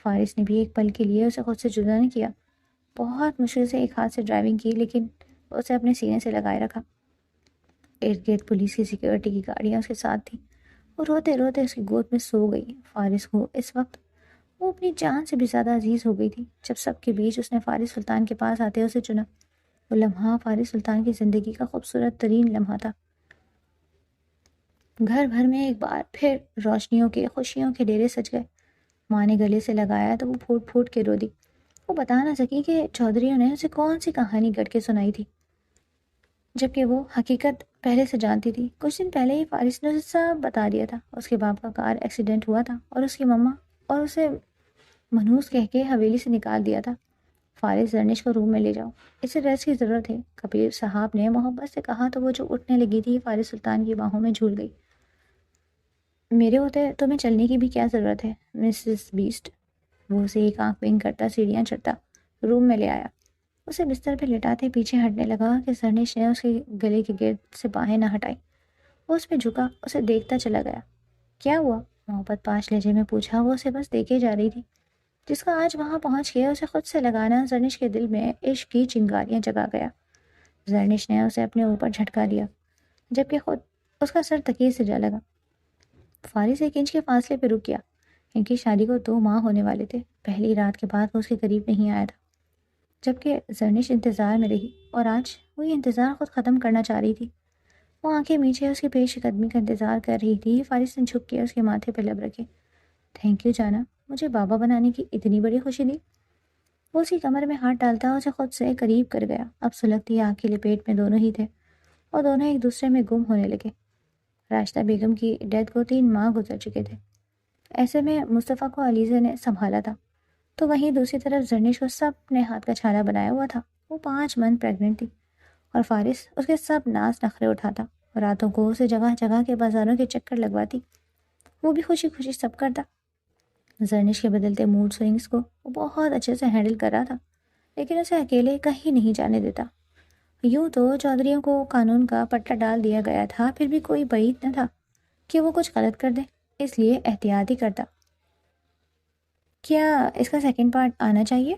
فارس نے بھی ایک پل کے لیے اسے خود سے جدا نہیں کیا۔ بہت مشکل سے ایک ہاتھ سے ڈرائیونگ کی، لیکن اسے اپنے سینے سے لگائے رکھا۔ ارد گرد پولیس کی سیکورٹی کی گاڑیاں اس کے ساتھ تھیں۔ وہ روتے روتے اس کی گود میں سو گئی۔ فارس کو اس وقت وہ اپنی جان سے بھی زیادہ عزیز ہو گئی تھی۔ جب سب کے بیچ اس نے فارس سلطان کے پاس آتے اسے چنا۔ وہ لمحہ فارس سلطان کی زندگی کا خوبصورت ترین لمحہ تھا۔ گھر بھر میں ایک بار پھر روشنیوں کے، خوشیوں کے ڈیرے سج گئے۔ ماں نے گلے سے لگایا تو وہ پھوٹ پھوٹ کے رو دی۔ وہ بتا نہ سکی کہ چودھریوں نے اسے کون سی کہانی گڑھ کے سنائی تھی، جبکہ وہ حقیقت پہلے سے جانتی تھی۔ کچھ دن پہلے ہی فارس نے اسے سب بتا دیا تھا۔ اس کے باپ کا کار ایکسیڈنٹ ہوا تھا اور اس کی مما اور اسے منحوس کہہ کے حویلی سے نکال دیا تھا۔ فارس، زرنش کو روم میں لے جاؤ، اسے ریسٹ کی ضرورت ہے، کبیر صاحب نے محبت سے کہا تو وہ جو اٹھنے لگی تھی فارس سلطان کی باہوں میں جھول گئی۔ میرے ہوتے تمہیں چلنے کی بھی کیا ضرورت ہے مسز بیسٹ؟ وہ اسے ایک آنکھ بند کرتا سیڑھیاں چڑھتا روم میں لے آیا۔ اسے بستر پہ لٹاتے پیچھے ہٹنے لگا کہ زرنش نے اس کے گلے کے گرد سے باہیں نہ ہٹائی۔ وہ اس پہ جھکا، اسے دیکھتا چلا گیا۔ کیا ہوا؟ محبت پاش لہجے میں پوچھا۔ وہ اسے بس دیکھے جا رہی تھی۔ جس کا آج وہاں پہنچ گیا اسے خود سے لگانا زرنش کے دل میں عشق کی چنگاریاں جگا گیا۔ زرنش نے اسے اپنے اوپر جھٹکا دیا، جبکہ خود اس کا سر تکیے سے جا لگا۔ فارس 1 انچ کے فاصلے پہ رک گیا۔ ان کی شادی کو 2 ماہ ہونے والے تھے۔ پہلی رات کے بعد وہ اس کے قریب نہیں آیا تھا، جبکہ زرنش انتظار میں رہی، اور آج وہ یہ انتظار خود ختم کرنا چاہ رہی تھی۔ وہ آنکھیں میچے اس کے پیش قدمی کا انتظار کر رہی تھی۔ فارس نے جھک کے اس کے ماتھے پہ لب رکھے۔ تھینک یو جانا، مجھے بابا بنانے کی اتنی بڑی خوشی دی۔ وہ اسی کمر میں ہاتھ ڈالتا اسے خود سے قریب کر گیا۔ اب سلگتی آنکھ کی لپیٹ میں دونوں ہی تھے اور دونوں ایک دوسرے میں گم ہونے لگے۔ راشدہ بیگم کی ڈیتھ کو 3 ماہ گزر چکے تھے۔ ایسے میں مصطفیٰ کو علیزہ نے سنبھالا تھا، تو وہیں دوسری طرف زرنش کو سب نے ہاتھ کا چھالا بنایا ہوا تھا۔ وہ 5 منتھ پریگننٹ تھی اور فارس اس کے سب ناز نخرے اٹھاتا، راتوں کو اسے جگہ جگہ کے بازاروں کے چکر لگواتی، وہ بھی خوشی خوشی سب کرتا۔ زرنش کے بدلتے موڈ سوئنگز کو وہ بہت اچھے سے ہینڈل کر رہا تھا، لیکن اسے اکیلے کہیں نہیں جانے دیتا۔ یوں تو چودھریوں کو قانون کا پٹا ڈال دیا گیا تھا، پھر بھی کوئی بعید نہ تھا کہ وہ کچھ غلط کر دے، اس لیے احتیاط ہی کرتا۔ کیا اس کا سیکنڈ پارٹ آنا چاہیے؟